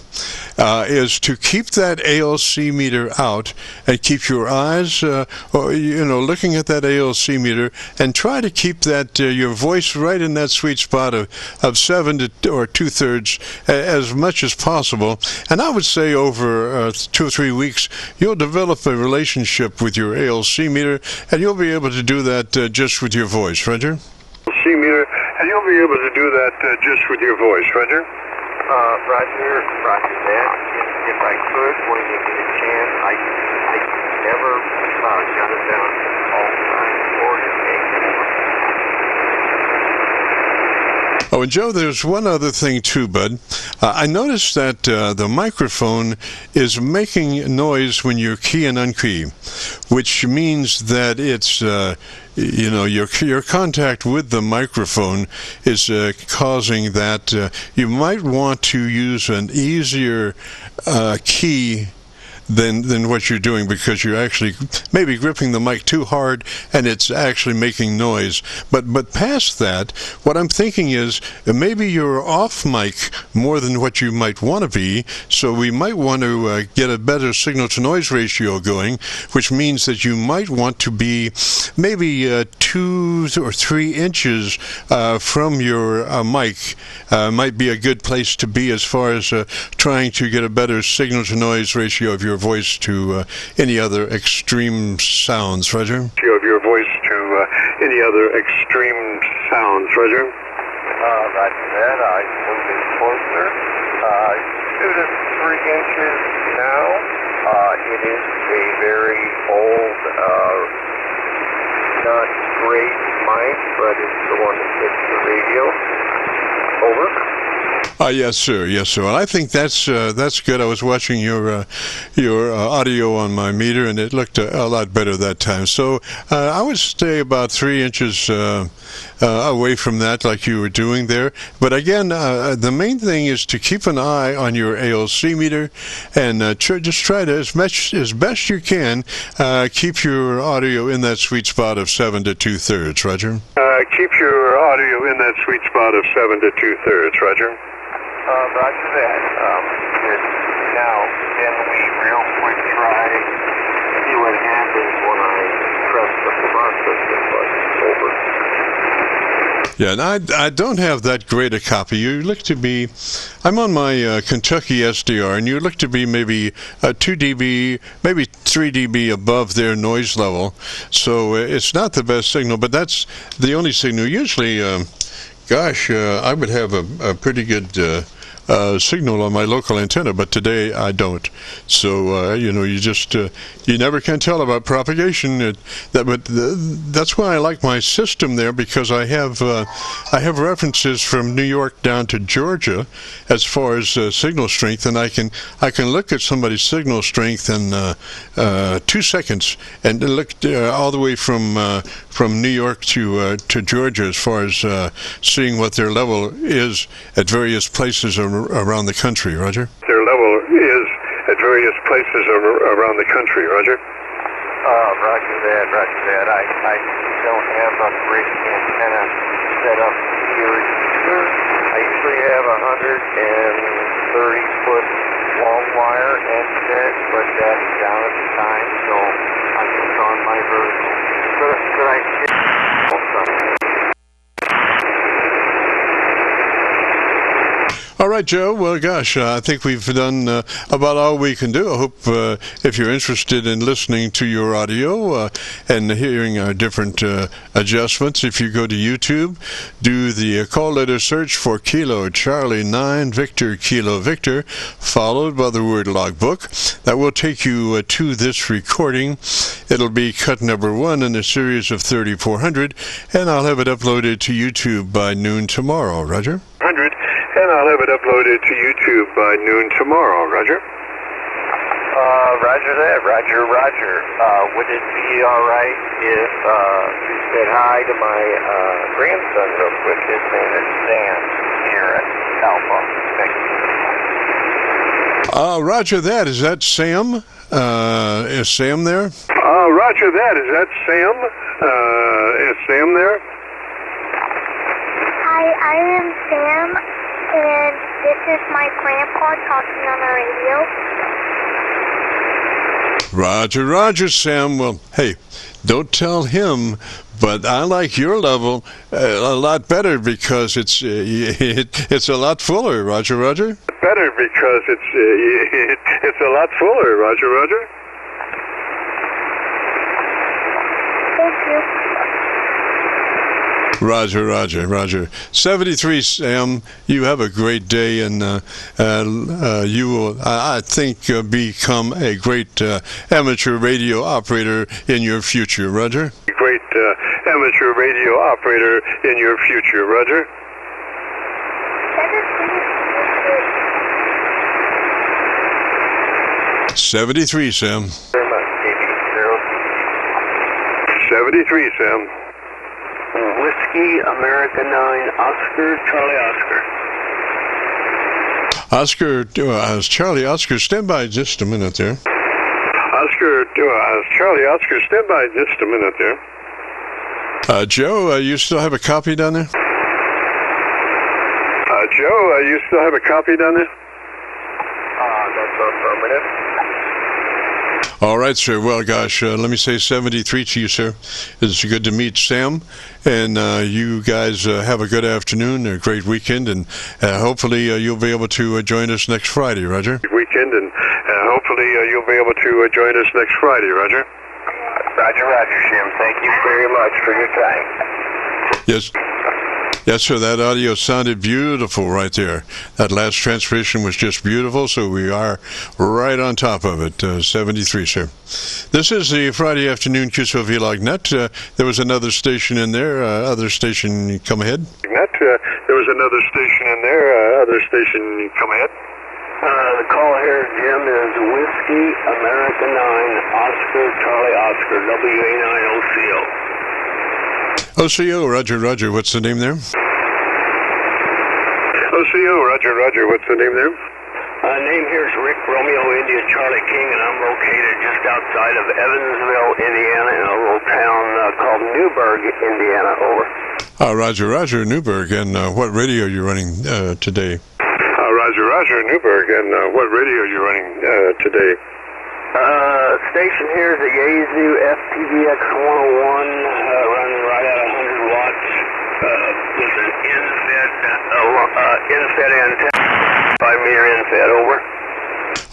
is to keep that ALC meter out and keep your eyes, looking at that ALC meter, and try to keep that your voice right in that sweet spot of 7 to or 2/3 as much as possible. And I would say over 2 or 3 weeks, you'll develop a relationship with your ALC meter, and you'll be able to do that just with your voice, Roger. ALC meter, and you'll be able to do that just with your voice, Roger. Roger that. If I could, when you get a chance, I never got it down all the time. Oh, and Joe, there's one other thing too, bud. I noticed that the microphone is making noise when you key and unkey, which means that it's, your contact with the microphone is causing that. You might want to use an easier key than what you're doing, because you're actually maybe gripping the mic too hard and it's actually making noise. But past that, what I'm thinking is maybe you're off mic more than what you might want to be, so we might want to get a better signal-to-noise ratio going, which means that you might want to be maybe 2 or 3 inches from your mic. Might be a good place to be as far as trying to get a better signal-to-noise ratio of your voice to any other extreme sounds, Roger? Of your voice to any other extreme sounds, Roger? Roger that. I moved it closer. 2 to 3 inches now. It is a very old, not great mic, but it's the one that fits the radio. Over. Yes, sir. Yes, sir. And I think that's good. I was watching your audio on my meter, and it looked a lot better that time. So I would stay about 3 inches away from that, like you were doing there. But again, the main thing is to keep an eye on your ALC meter, and just try to, as best you can, keep your audio in that sweet spot of 7 to 2/3. Roger. Keep your audio in that sweet spot of 7 to 2/3, Roger. Roger that. Good. Now, can we real quick try see what happens when I press the processing button? Over. Yeah, and I don't have that great a copy. You look to be, I'm on my Kentucky SDR, and you look to be maybe 2 dB, maybe 3 dB above their noise level. So it's not the best signal, but that's the only signal. Usually, I would have a pretty good signal on my local antenna, but today I don't. So you never can tell about propagation. But that's why I like my system there, because I have references from New York down to Georgia as far as signal strength, and I can look at somebody's signal strength in 2 seconds, and look all the way from New York to Georgia as far as seeing what their level is at various places around the country, Roger? Their level is at various places around the country, Roger? Roger that. I don't have a great antenna set up here either. I usually have 130-foot long wire antenna, but that's down at the time, so I'm just on my version. Could I get something? All right, Joe. Well, gosh, I think we've done about all we can do. I hope if you're interested in listening to your audio and hearing our different adjustments, if you go to YouTube, do the call letter search for Kilo Charlie 9 Victor Kilo Victor, followed by the word logbook. That will take you to this recording. It'll be cut number 1 in a series of 3400, and I'll have it uploaded to YouTube by noon tomorrow. Roger? And I'll have it uploaded to YouTube by noon tomorrow, Roger? Roger that, Roger. Would it be all right if you said hi to my grandson real quick? His name is Sam here at Alpha. Thank you. Roger that. Is that Sam? Is Sam there? Roger that. Is that Sam? Is Sam there? Hi, I am Sam. And this is my grandpa talking on the radio. Roger, Sam. Well, hey, don't tell him, but I like your level a lot better because it's a lot fuller, Roger. Better because it's a lot fuller, Roger. Thank you. Roger. 73, Sam, you have a great day, and you will, I think, become a great amateur radio operator in your future, Roger. Great amateur radio operator in your future, Roger. 73, Sam. Very much, KB0. 73, Sam. Whiskey, America 9, Oscar, Charlie Oscar. Oscar, Charlie Oscar, stand by just a minute there. Oscar, Charlie Oscar, stand by just a minute there. Joe, you still have a copy down there? Joe, you still have a copy down there? That's affirmative. All right, sir. Well, gosh, let me say 73 to you, sir. It's good to meet Sam, and you guys have a good afternoon, a great weekend, and hopefully you'll be able to join us next Friday, Roger. Weekend, and hopefully you'll be able to join us next Friday, Roger. Roger, Jim. Thank you very much for your time. Yes. Yes, sir, that audio sounded beautiful right there. That last transmission was just beautiful, so we are right on top of it. 73, sir. This is the Friday afternoon Qso-Vlog net. There was another station in there. Other station, come ahead. There was another station in there. Other station, come ahead. The call here, Jim, is Whiskey, America 9, Oscar, Charlie Oscar, WA9OCO. OCO, Roger, what's the name there? OCO, Roger, what's the name there? Name here is Rick Romeo India Charlie King, and I'm located just outside of Evansville, Indiana, in a little town called Newburgh, Indiana. Over. Roger, Newburgh, and what radio are you running today? Roger, Newburgh, and what radio are you running today? Station here is a Yaesu FPVX 101, running right at 100 watts, with an infed antenna, 5-meter infed, over.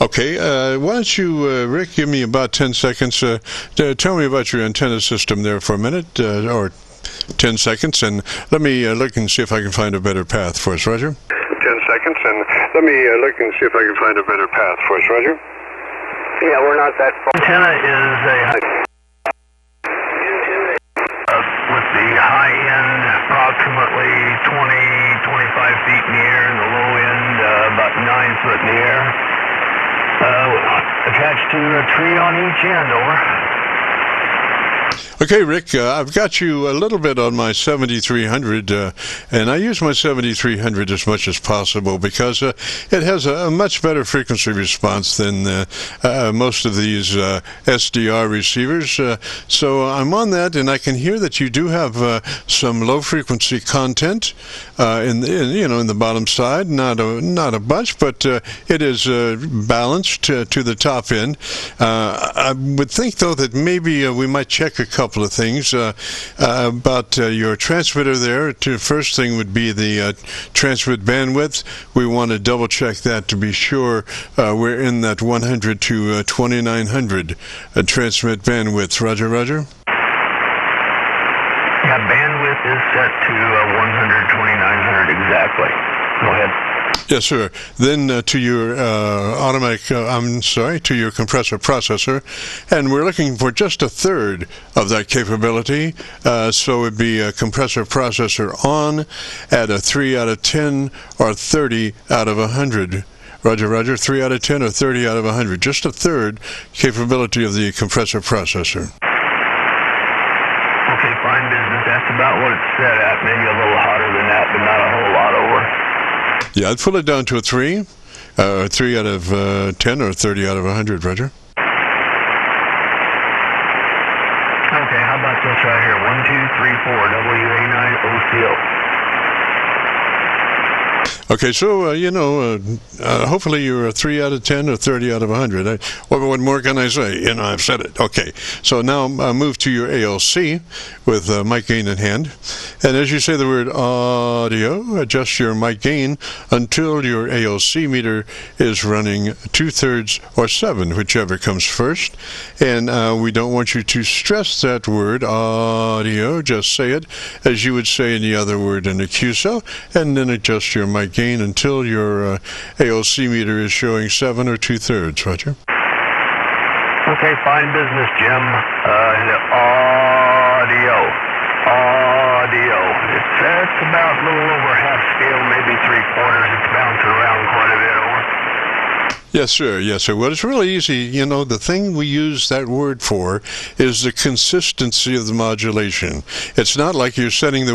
Okay, why don't you, Rick, give me about 10 seconds. Tell me about your antenna system there for a minute, or 10 seconds, and let me look and see if I can find a better path for us, Roger. 10 seconds, and let me look and see if I can find a better path for us, Roger. Yeah, we're not that far. Antenna is with the high end approximately 20-25 feet in the air, and the low end about 9 foot in the air. Attached to a tree on each end, over. Okay, Rick, I've got you a little bit on my 7300, and I use my 7300 as much as possible because it has a much better frequency response than most of these SDR receivers. So I'm on that, and I can hear that you do have some low frequency content in the bottom side. Not a bunch, but it is balanced to the top end. I would think though that maybe we might check a couple of things about your transmitter there. First thing would be the transmit bandwidth. We want to double check that to be sure we're in that 100 to 2900 transmit bandwidth. Roger. Yeah, bandwidth is set to 100, 2900 exactly. Go ahead. Yes, sir. Then to your to your compressor processor, and we're looking for just a third of that capability. So it'd be a compressor processor on at a 3 out of 10 or 30 out of 100. Roger, 3 out of 10 or 30 out of 100. Just a third capability of the compressor processor. Okay, fine business. That's about what it's set at. Maybe a little hotter than that, but not a whole lot, over. Yeah, I'd pull it down to a 3. 3 out of 10 or 30 out of 100, Roger. Okay, how about this right here? 1, 2, 3, 4, WA9OCO. Okay, so, hopefully you're a 3 out of 10 or 30 out of 100. What more can I say? I've said it. Okay, so now move to your ALC with mic gain in hand. And as you say the word audio, adjust your mic gain until your ALC meter is running 2/3 or 7, whichever comes first. And we don't want you to stress that word audio. Just say it as you would say any other word in a QSO, and then adjust your mic gain until your ALC meter is showing 7 or 2/3, Roger. Okay, fine business, Jim. Audio. Audio. It's about a little over half scale, maybe 3/4. It's bouncing around quite a bit. Over. Yes, sir. Yes, sir. Well, it's really easy. You know, the thing we use that word for is the consistency of the modulation. It's not like you're setting the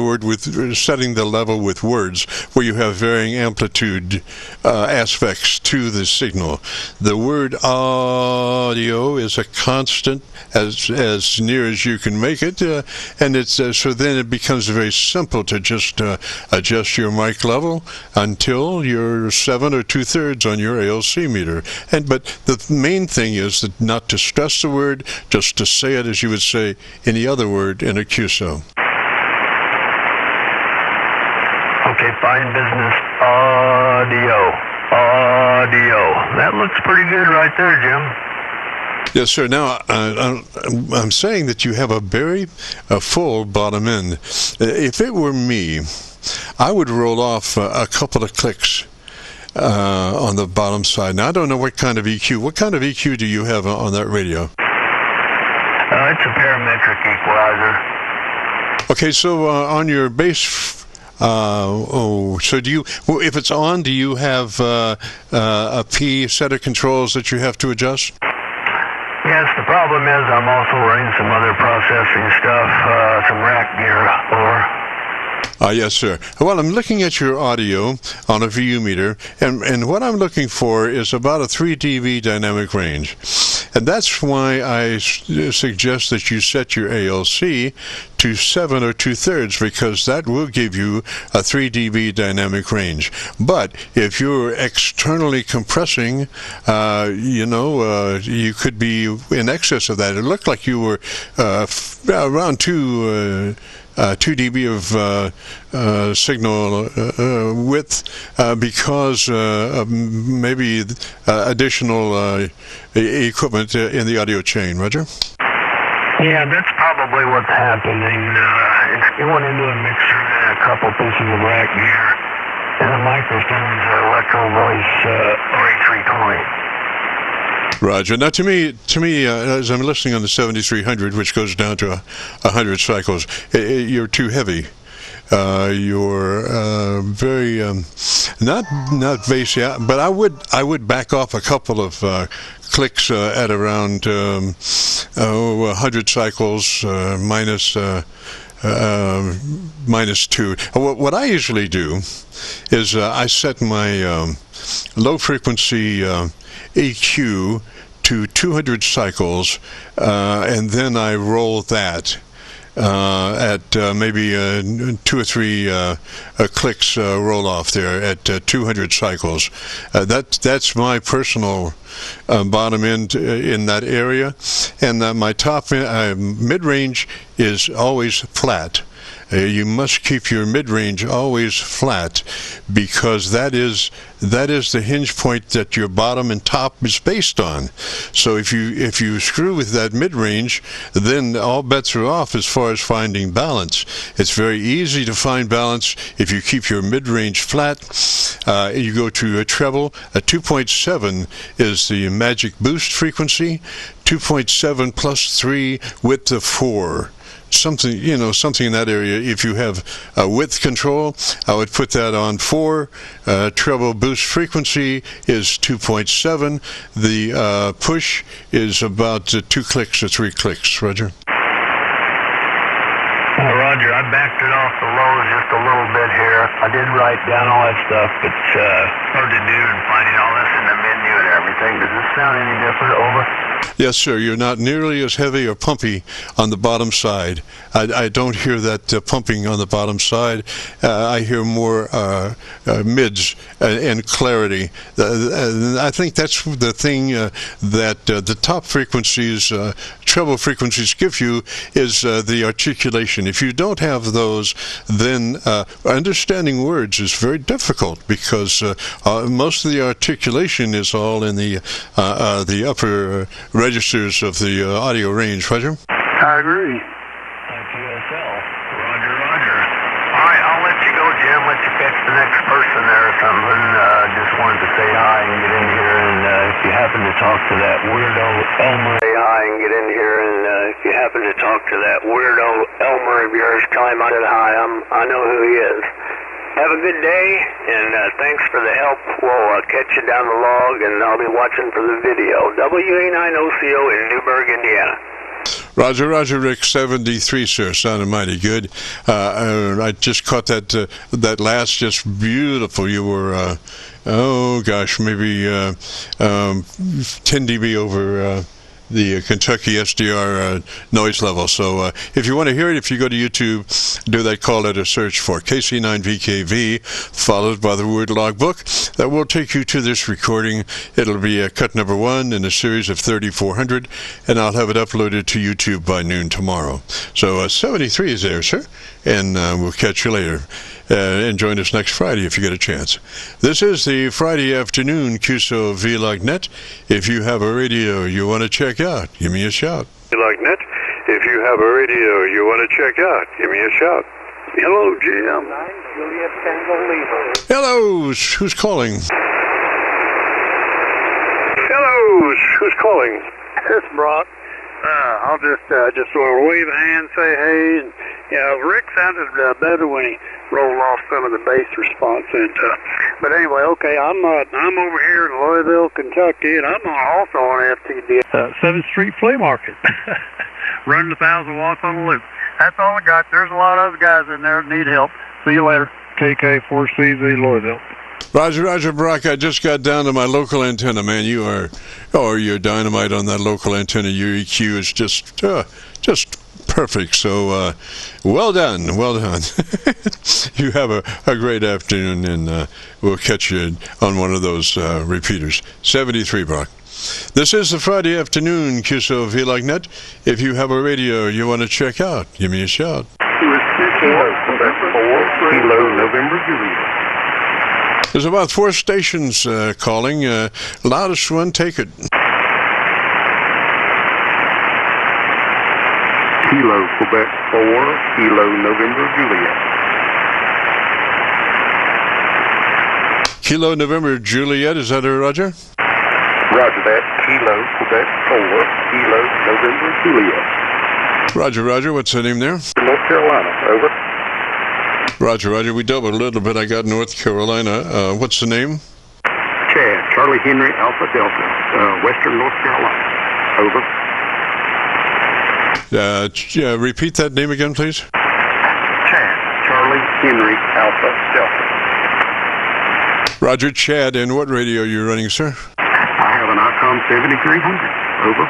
level with words where you have varying amplitude aspects to the signal. The word audio is a constant as near as you can make it, and it's so then it becomes very simple to just adjust your mic level until you're 7 or 2/3 on your ALC meter. But the main thing is that not to stress the word, just to say it as you would say any other word in a QSO. Okay, fine business. Audio. That looks pretty good right there, Jim. Yes, sir. Now, I'm saying that you have a very full bottom end. If it were me, I would roll off a couple of clicks on the bottom side. Now, I don't know what kind of EQ. What kind of EQ do you have on that radio? It's a parametric equalizer. Okay, so on your bass, so do you? Well, if it's on, do you have a P set of controls that you have to adjust? Yes, the problem is I'm also running some other processing stuff, some rack gear, or. Yes, sir. Well, I'm looking at your audio on a VU meter, and what I'm looking for is about a 3 dB dynamic range. And that's why I suggest that you set your ALC to 7 or 2/3, because that will give you a 3 dB dynamic range. But if you're externally compressing, you could be in excess of that. It looked like you were around 2 dB of signal width because of maybe additional equipment in the audio chain. Roger? Yeah, that's probably what's happening. It went into a mixer and a couple pieces of rack gear, and the microphone's electro voice RA320. Roger. Now, to me, as I'm listening on the 7300, which goes down to 100 cycles, you're too heavy. You're very not bassy, but I would back off a couple of clicks at around 100 cycles minus 2. What I usually do is I set my low frequency EQ to 200 cycles, and then I roll that at maybe 2 or 3 clicks roll off there at 200 cycles. That's my personal bottom end in that area, and my top mid-range is always flat. You must keep your mid-range always flat, because that is the hinge point that your bottom and top is based on. So if you screw with that mid-range, then all bets are off as far as finding balance. It's very easy to find balance if you keep your mid-range flat. You go to a treble. A 2.7 is the magic boost frequency. 2.7 plus 3 with the 4. Something in that area. If you have width control, I would put that on 4. Treble boost frequency is 2.7. The push is about 2 clicks or 3 clicks. Roger? Roger, I backed it off the lows just a little bit here. I did write down all that stuff. It's hard to do and finding all this in the menu and everything. Does this sound any different? Over? Yes, sir. You're not nearly as heavy or pumpy on the bottom side. I don't hear that pumping on the bottom side. I hear more mids and clarity. I think that's the thing that the top frequencies, treble frequencies give you is the articulation. If you don't have those, then understanding words is very difficult, because most of the articulation is all in the upper registers of the audio range. Roger? I agree. QSL. Roger. All right, I'll let you go, Jim. Let you catch the next person there or something. Just wanted to say hi and get in here, and if you happen to talk to that weirdo Elmer, say hi and get in here, and if you happen to talk to that weirdo Elmer of yours, tell him I said hi. I know who he is. Have a good day, and thanks for the help. We'll catch you down the log, and I'll be watching for the video. WA9OCO in Newburgh, Indiana. Roger, Roger, Rick, 73, sir. Sounded mighty good. I just caught that last, just beautiful. You were, oh gosh, maybe 10 dB over the Kentucky SDR noise level. So if you want to hear it, if you go to YouTube, do that call letter search for KC9VKV, followed by the word logbook. That will take you to this recording. It'll be cut number 1 in a series of 3400, and I'll have it uploaded to YouTube by noon tomorrow. So 73 is there, sir, and we'll catch you later. And join us next Friday if you get a chance. This is the Friday afternoon Qso-Vlog net. If you have a radio you want to check out, give me a shout. Vlog net. If you have a radio you want to check out, give me a shout. Hello, Jim. Hello, who's calling? Hello, who's calling? This is Brock. I'll just sort of wave a hand, say hey, and Rick sounded better when he rolled off some of the bass response. And but anyway, okay, I'm over here in Louisville, Kentucky, and I'm also on FTD 7th Street Flea Market, running 1,000 watts on the loop. That's all I got. There's a lot of other guys in there that need help. See you later. KK4CZ Louisville. Roger, Roger, Brock, I just got down to my local antenna, man. You're dynamite on that local antenna. Your EQ is just perfect. So, well done, well done. You have a great afternoon, and we'll catch you on one of those repeaters. 73, Brock. This is the Friday afternoon Qso-Vlog net. If you have a radio you want to check out, give me a shout. Kilo November Juliet. There's about 4 stations calling. Loudest one, take it. Kilo Quebec 4, Kilo November Juliet. Kilo November Juliet, is that it, Roger? Roger that. Kilo Quebec 4, Kilo November Juliet. Roger, Roger. What's the name there? North Carolina. Over. Roger, Roger. We doubled a little bit. I got North Carolina. What's the name? Chad. Charlie Henry Alpha Delta. Western North Carolina. Over. Repeat that name again, please. Chad. Charlie Henry Alpha Delta. Roger, Chad. And what radio are you running, sir? I have an ICOM 7300. Over.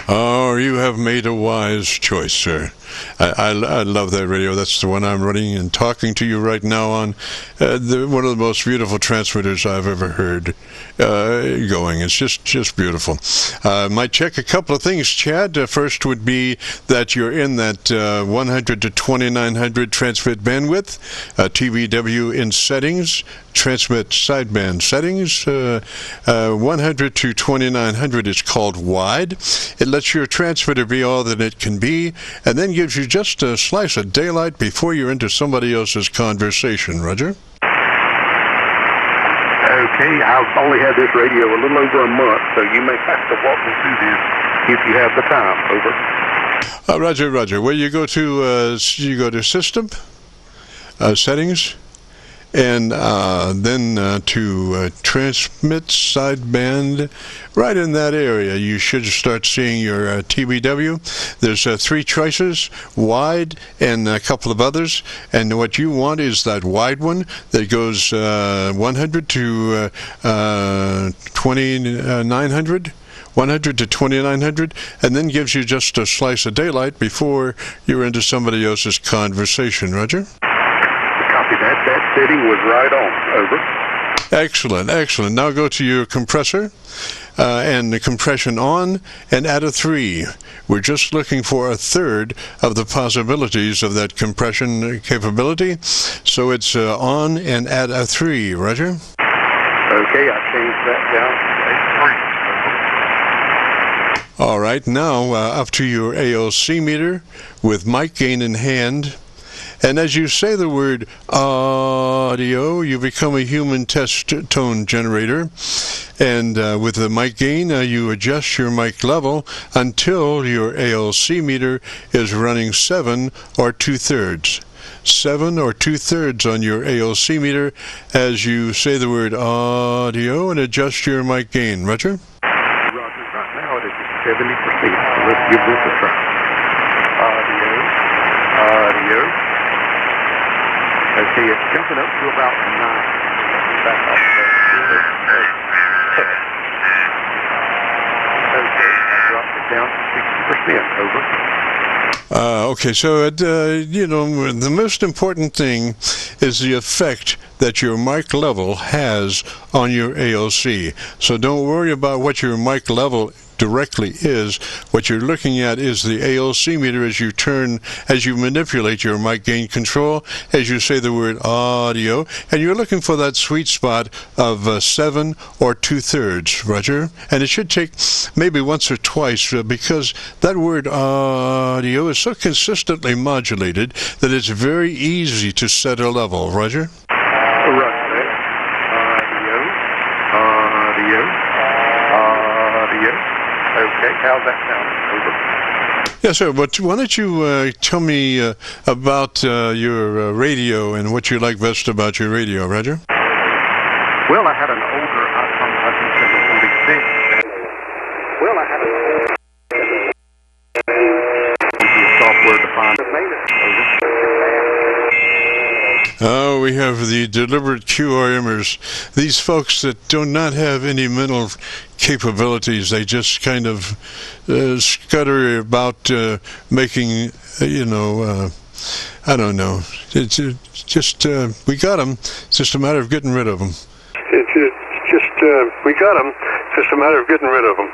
Oh, you have made a wise choice, sir. I love that radio. That's the one I'm running and talking to you right now on. One of the most beautiful transmitters I've ever heard going. It's just beautiful. Might check a couple of things, Chad. First would be that you're in that 100 to 2900 transmit bandwidth, TVW in settings, transmit sideband settings. 100 to 2900 is called wide. It lets your transmitter be all that it can be, and then gives you just a slice of daylight before you're into somebody else's conversation. Roger? Okay, I've only had this radio a little over a month, so you may have to walk me through this if you have the time. Over. Roger, Roger. Well, you go to System, Settings, and then to Transmit Sideband. Right in that area, you should start seeing your TBW. There's 3 choices, wide and a couple of others. And what you want is that wide one that goes 100 to 2900. 100 to 2900, and then gives you just a slice of daylight before you're into somebody else's conversation. Roger? Copy that. That setting was right on. Over. Excellent, excellent. Now go to your compressor and the compression on and add a 3. We're just looking for a third of the possibilities of that compression capability. So it's on and add a 3. Roger? Okay, I changed that down to 3. All right, now up to your AOC meter with mic gain in hand. And as you say the word audio, you become a human test tone generator. And with the mic gain, you adjust your mic level until your ALC meter is running 7 or 2/3. 7 or 2/3 on your ALC meter as you say the word audio and adjust your mic gain. Roger? Roger. Right now it is 70%. So let's give this a try. Audio. Okay, it's jumping up to about 9. Back off test. Okay, I dropped it down to 60%. Over. Okay, so the most important thing is the effect that your mic level has on your ALC. So don't worry about what your mic level directly is. What you're looking at is the ALC meter as you manipulate your mic gain control, as you say the word audio, and you're looking for that sweet spot of 7 or 2/3, Roger. And it should take maybe once or twice because that word audio is so consistently modulated that it's very easy to set a level, Roger. Okay, how's that sound? Over. Yes, sir, but why don't you tell me about your radio and what you like best about your radio, Roger? Well, I had an older i746. Well, I had an older software-defined Oh, we have the deliberate QRMers. These folks that do not have any mental capabilities. They just kind of scutter about making, I don't know. It's just, we got them. It's just a matter of getting rid of them. We got them. It's just a matter of getting rid of them.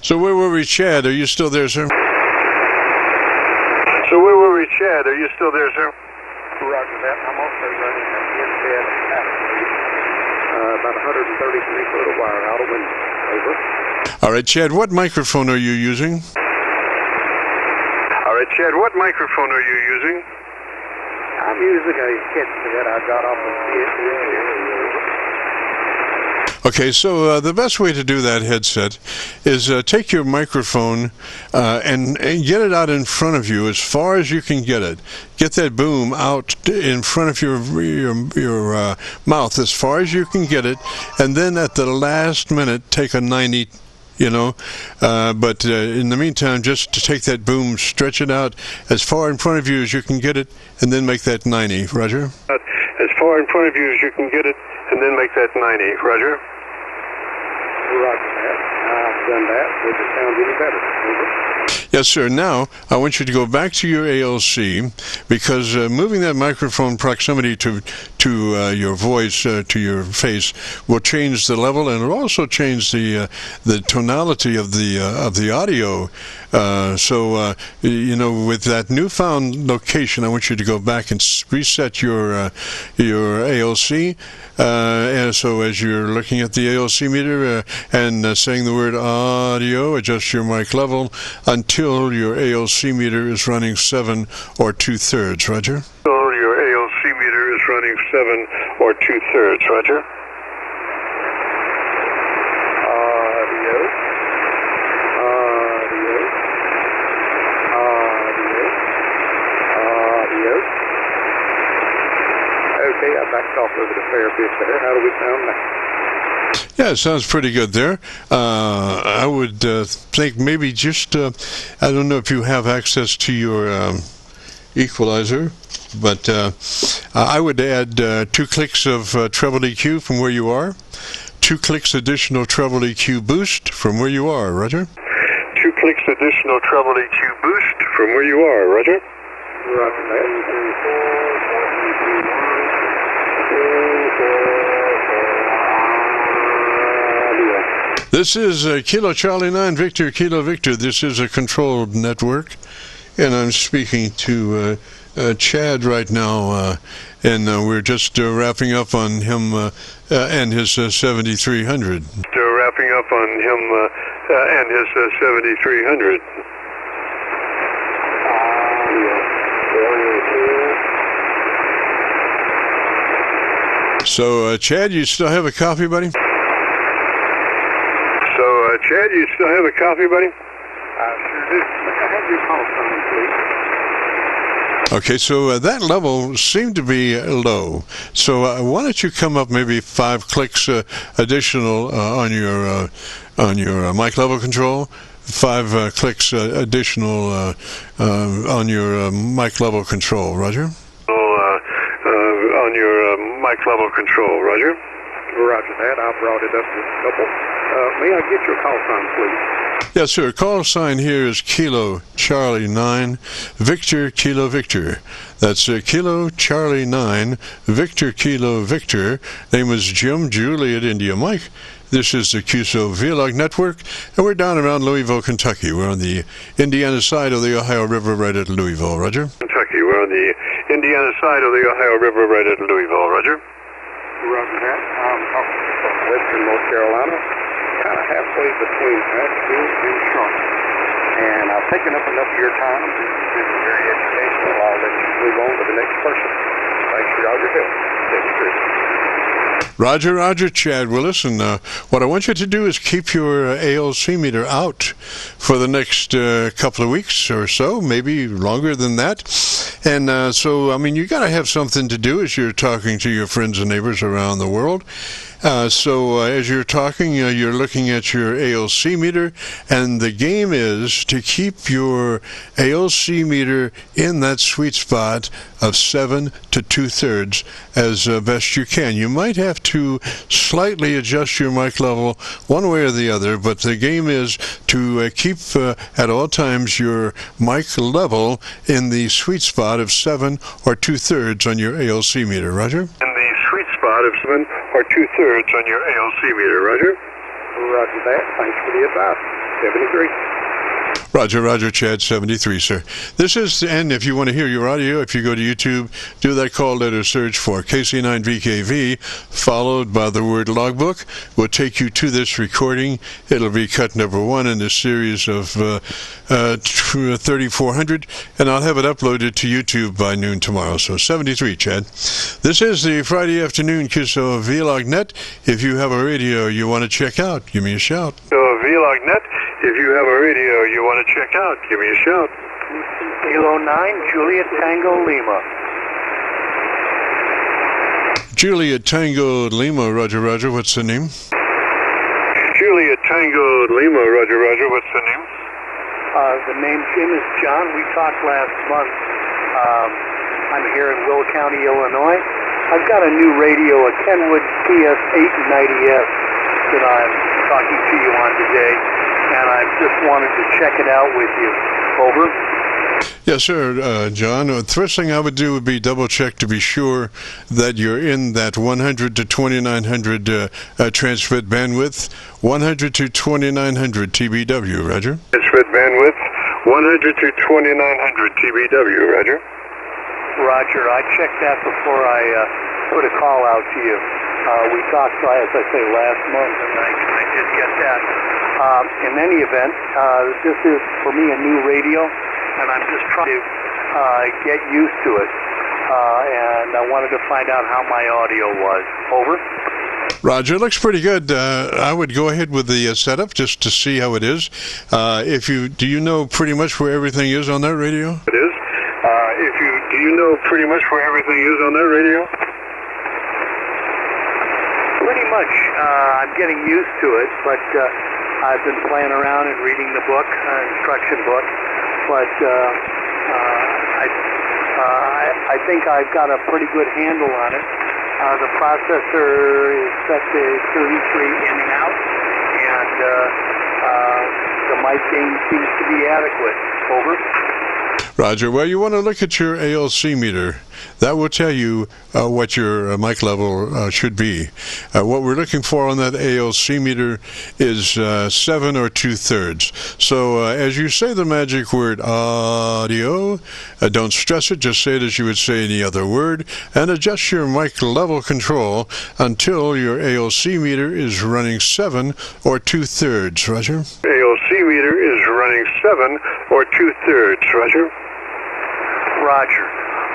So where were we, Chad? Are you still there, sir? So where were we, Chad? Are you still there, sir? Roger that. I'm also running an Aircheck about 133 foot of wire out a window. Over. All right, Chad, what microphone are you using? All right, Chad, what microphone are you using? I'm using a headset I got off of PSN. Okay, so the best way to do that headset is take your microphone and get it out in front of you as far as you can get it. Get that boom out in front of your mouth as far as you can get it, and then at the last minute take a 90. But in the meantime, just to take that boom, stretch it out as far in front of you as you can get it, and then make that 90. Roger? As far in front of you as you can get it, and then make that 90. Roger? Roger that. I've done that. Does it sound any better? Over. Yes, sir. Now, I want you to go back to your ALC because moving that microphone proximity to your voice, to your face, will change the level, and it'll also change the tonality of the audio. So with that newfound location, I want you to go back and reset your ALC. And so as you're looking at the ALC meter and saying the word audio, adjust your mic level until your ALC meter is running 7 or 2/3. Roger? Until your ALC meter is running 7 or 2/3. Roger? Okay, I backed off over the fair bit there. How do we sound now? Yeah, it sounds pretty good there. I would think maybe just, I don't know if you have access to your equalizer, but I would add 2 clicks of treble EQ from where you are, 2 clicks additional treble EQ boost from where you are, Roger? 2 clicks additional treble EQ boost from where you are, Roger? Roger that. This is Kilo Charlie 9 Victor Kilo Victor. This is a controlled network, and I'm speaking to Chad right now, and we're just wrapping up on him and his 7300. Wrapping up on him and his 7300. So, Chad, you still have a coffee, buddy? So, Chad, you still have a coffee, buddy? Sure do. Look, I have your call sign, please. Okay, so that level seemed to be low. So why don't you come up maybe 5 clicks additional on your mic level control? 5 clicks additional on your mic level control, Roger? On your mic level control, Roger? Roger that. I brought it up with a couple. May I get your call sign, please? Yes, sir. Call sign here is Kilo Charlie 9 Victor Kilo Victor. That's Kilo Charlie 9 Victor Kilo Victor. Name is Jim Juliet India Mike. This is the Qso-Vlog network, and we're down around Louisville, Kentucky. We're on the Indiana side of the Ohio River, right at Louisville. Roger. Kentucky. We're on the Indiana side of the Ohio River, right at Louisville. Roger. Roger that. I'm from Western North Carolina, kind of halfway between Asheville and Charlotte. And I've taken up enough of your time. It's been very educational. I'll let you move on to the next person. Thanks for all your help. Thank you. Roger, Chad. Well, listen, what I want you to do is keep your ALC meter out for the next couple of weeks or so, maybe longer than that. And so, I mean, you got to have something to do as you're talking to your friends and neighbors around the world. So as you're talking, you're looking at your ALC meter, and the game is to keep your ALC meter in that sweet spot of 7 to 2/3 as best you can. You might have to slightly adjust your mic level one way or the other, but the game is to keep at all times your mic level in the sweet spot of 7 or 2/3 on your ALC meter. Roger? In the sweet spot of 7 or 2/3 on your ALC meter. Roger? Roger that. Thanks for the advice. 73. Roger, Chad, 73, sir. This is, and if you want to hear your audio, if you go to YouTube, do that call letter search for KC9VKV, followed by the word logbook. Will take you to this recording. It'll be cut number 1 in this series of 3400, and I'll have it uploaded to YouTube by noon tomorrow. So 73, Chad. This is the Friday afternoon Qso-Vlog net. If you have a radio you want to check out, give me a shout. Qso-Vlog net. If you have a radio you want to check out, give me a shout. Kilo 9, Juliet Tango Lima. Juliet Tango Lima, Roger, what's the name? Juliet Tango Lima, Roger, what's the name? The name, Jim, is John. We talked last month. I'm here in Will County, Illinois. I've got a new radio, a Kenwood TS890S, that I'm talking to you on today. And I just wanted to check it out with you. Over. Yes, sir, John. The first thing I would do would be double check to be sure that you're in that 100 to 2900 transmit bandwidth, 100 to 2900 TBW, Roger. Transmit bandwidth, 100 to 2900 TBW, Roger. Roger, I checked that before I put a call out to you. We talked, as I say, last month, and I did get that. In any event, this is, for me, a new radio, and I'm just trying to get used to it. And I wanted to find out how my audio was. Over. Roger, it looks pretty good. I would go ahead with the setup just to see how it is. Do you know pretty much where everything is on that radio? It is. Do you know pretty much where everything is on that radio? Pretty much. I'm getting used to it, but I've been playing around and reading the book, instruction book, but I think I've got a pretty good handle on it. The processor is set to 33 in and out, and the mic gain seems to be adequate. Over. Roger. Well, you want to look at your ALC meter. That will tell you what your mic level should be. What we're looking for on that ALC meter is 7 or 2/3. So as you say the magic word audio, don't stress it, just say it as you would say any other word, and adjust your mic level control until your ALC meter is running 7 or 2/3. Roger? ALC meter is running 7 or 2/3. Roger? Roger.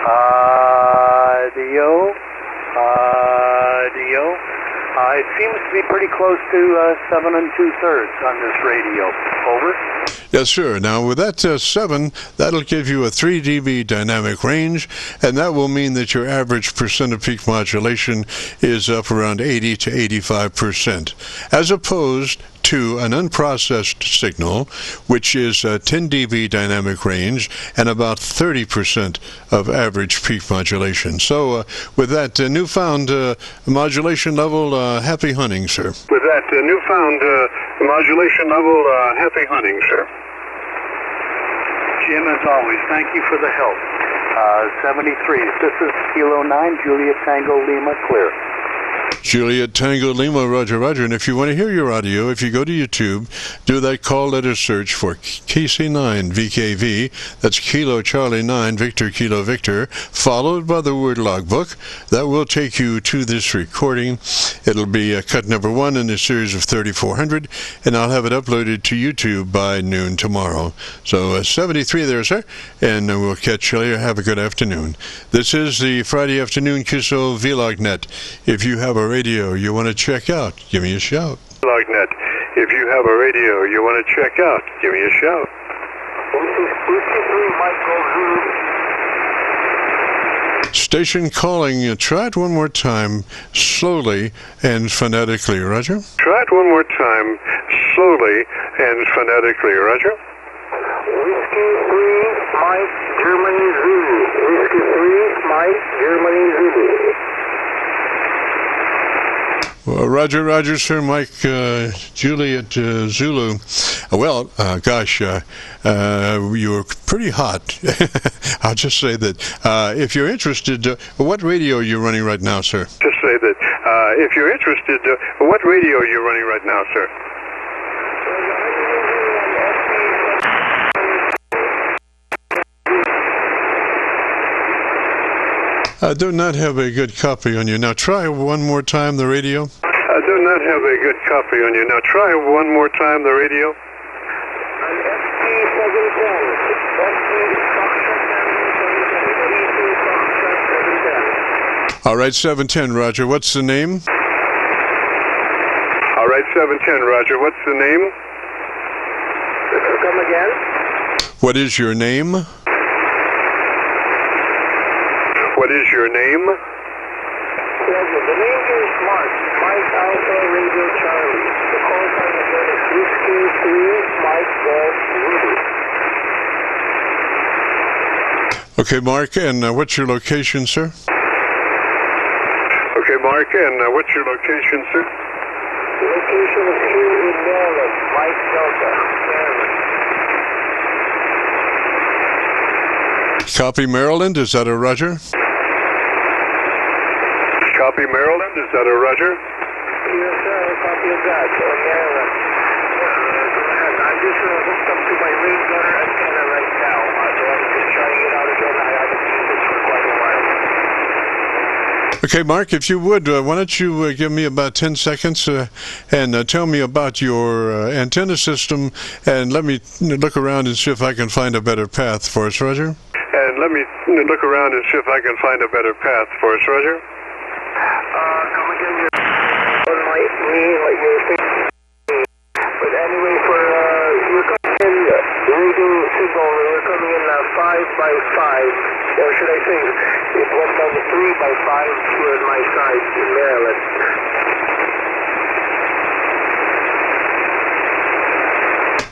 Audio Radio. It seems to be pretty close to 7 2/3 on this radio. Over. Yes, sir. Now, with that 7, that'll give you a 3 dB dynamic range, and that will mean that your average percent of peak modulation is up around 80 to 85%, as opposed to an unprocessed signal, which is a 10 dB dynamic range and about 30% of average peak modulation. So, with that newfound modulation level, happy hunting, sir. With that newfound modulation level, happy hunting, sir. Jim, as always, thank you for the help. 73. This is Kilo 9, Juliet Tango Lima, clear. Juliet Tango Lima, Roger, Roger. And if you want to hear your audio, if you go to YouTube, do that call letter search for KC9VKV, that's Kilo Charlie 9, Victor Kilo Victor, followed by the word logbook. That will take you to this recording. It'll be cut number 1 in a series of 3400, and I'll have it uploaded to YouTube by noon tomorrow. So 73 there, sir, and we'll catch you later. Have a good afternoon. This is the Friday afternoon Qso-Vlog net. If you have a radio you want to check out, give me a shout. Lognet. If you have a radio you want to check out, give me a shout. Station calling. Try it one more time, slowly and phonetically, Roger. Try it one more time, slowly and phonetically, Roger. Whiskey 3, Mike, Germany, Zulu. Whiskey 3, Mike, Germany, Zulu. Well, Roger, Roger, sir, Mike, Juliet, Zulu. Well, gosh, you were pretty hot. I'll just say that if you're interested, what radio are you running right now, sir? Just say that if you're interested, what radio are you running right now, sir? I do not have a good copy on you. Now try one more time the radio. I do not have a good copy on you. Now try one more time the radio. All right, 710, Roger. What's the name? All right, 710, Roger. What's the name? Come again? What is your name? What is your name? The name is Mark. Mike Alpha Radio Charlie. The call sign again is Whiskey 3, Mike Golf Ruby. Okay, Mark, and what's your location, sir? Okay, Mark, and what's your location, sir? The location is here in Maryland. Mike Delta, Maryland. Copy Maryland. Is that a Roger? Copy Maryland. Is that a Roger? Yes, sir. Copy of that. Maryland. I'm just hooked up to my ring gunner antenna right now. So I'm just trying it out again. I haven't seen this for quite a while. Okay, Mark, if you would, why don't you give me about 10 seconds and tell me about your antenna system, and let me look around and see if I can find a better path for us, Roger. And let me look around and see if I can find a better path for us, Roger. Come again, what you're saying. But anyway, you're coming in radio signal, you're coming in 5 by 5, or should I say, it went down to 3 by 5 here on my side in Maryland.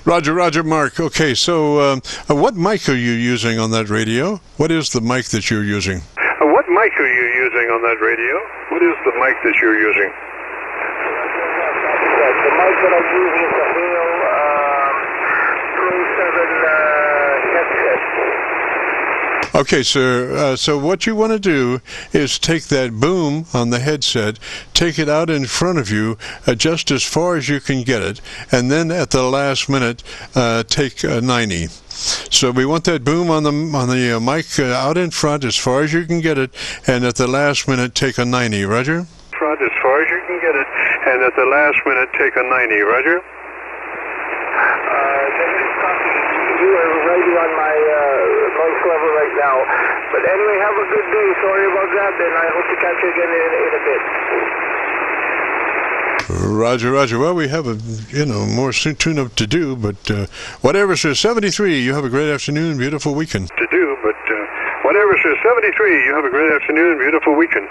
Roger, Roger, Mark. Okay, so what mic are you using on that radio? What is the mic that you're using? What mic are you using on that radio? What is the mic that you're using? The mic that I'm using is a Hale Pro 7 headset. Okay, sir. So what you want to do is take that boom on the headset, take it out in front of you, just as far as you can get it, and then at the last minute, take a 90. So we want that boom on the mic out in front as far as you can get it, and at the last minute, take a 90. Roger? Front as far as you can get it, and at the last minute, take a 90. Roger? You are writing on my level right now. But anyway, have a good day. Sorry about that, and I hope to catch you again in a bit. Roger, roger. Well, we have more tune-up to do, but whatever, sir. 73, you have a great afternoon, beautiful weekend. To do, but whatever, sir. 73, you have a great afternoon, beautiful weekend.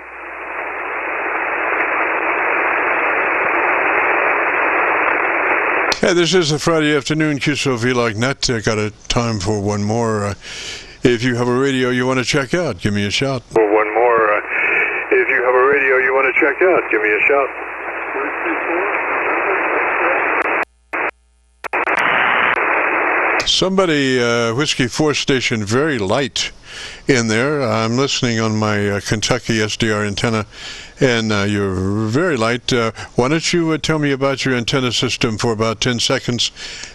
Yeah, this is a Friday afternoon Qso-Vlog net. Got a time for one more. If you have a radio you want to check out, give me a shout. For one more. If you have a radio you want to check out, give me a shout. Somebody, Whiskey 4 station, very light in there. I'm listening on my Kentucky SDR antenna, and you're very light. Why don't you tell me about your antenna system for about 10 seconds,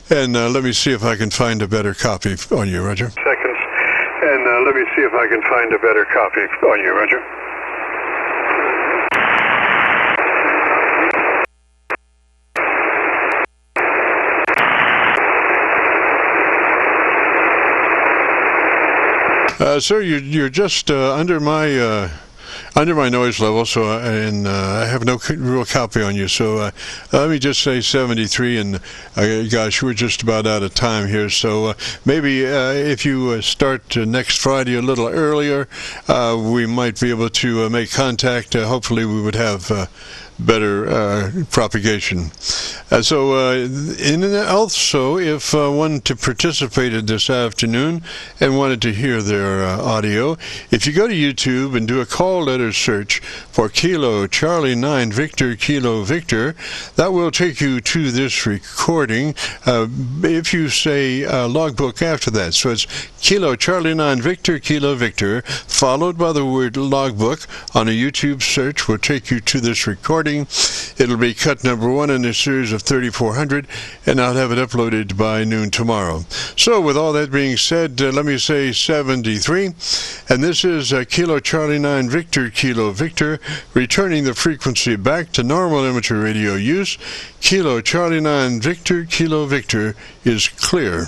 and let me see if I can find a better copy on you, Roger. Seconds, and let me see if I can find a better copy on you, Roger. Sir, you're just under my noise level, so I have no real copy on you. So let me just say 73, and gosh, we're just about out of time here. So maybe if you start next Friday a little earlier, we might be able to make contact. Hopefully, we would have better propagation. And also, if one to participated this afternoon and wanted to hear their audio, if you go to YouTube and do a call letter search for Kilo Charlie 9 Victor Kilo Victor, that will take you to this recording. If you say logbook after that, so it's Kilo Charlie 9 Victor Kilo Victor, followed by the word logbook on a YouTube search, will take you to this recording. It'll be cut number 1 in a series of 3400, and I'll have it uploaded by noon tomorrow. So with all that being said, let me say 73, and this is Kilo Charlie 9 Victor Kilo Victor, returning the frequency back to normal amateur radio use. Kilo Charlie 9 Victor Kilo Victor is clear.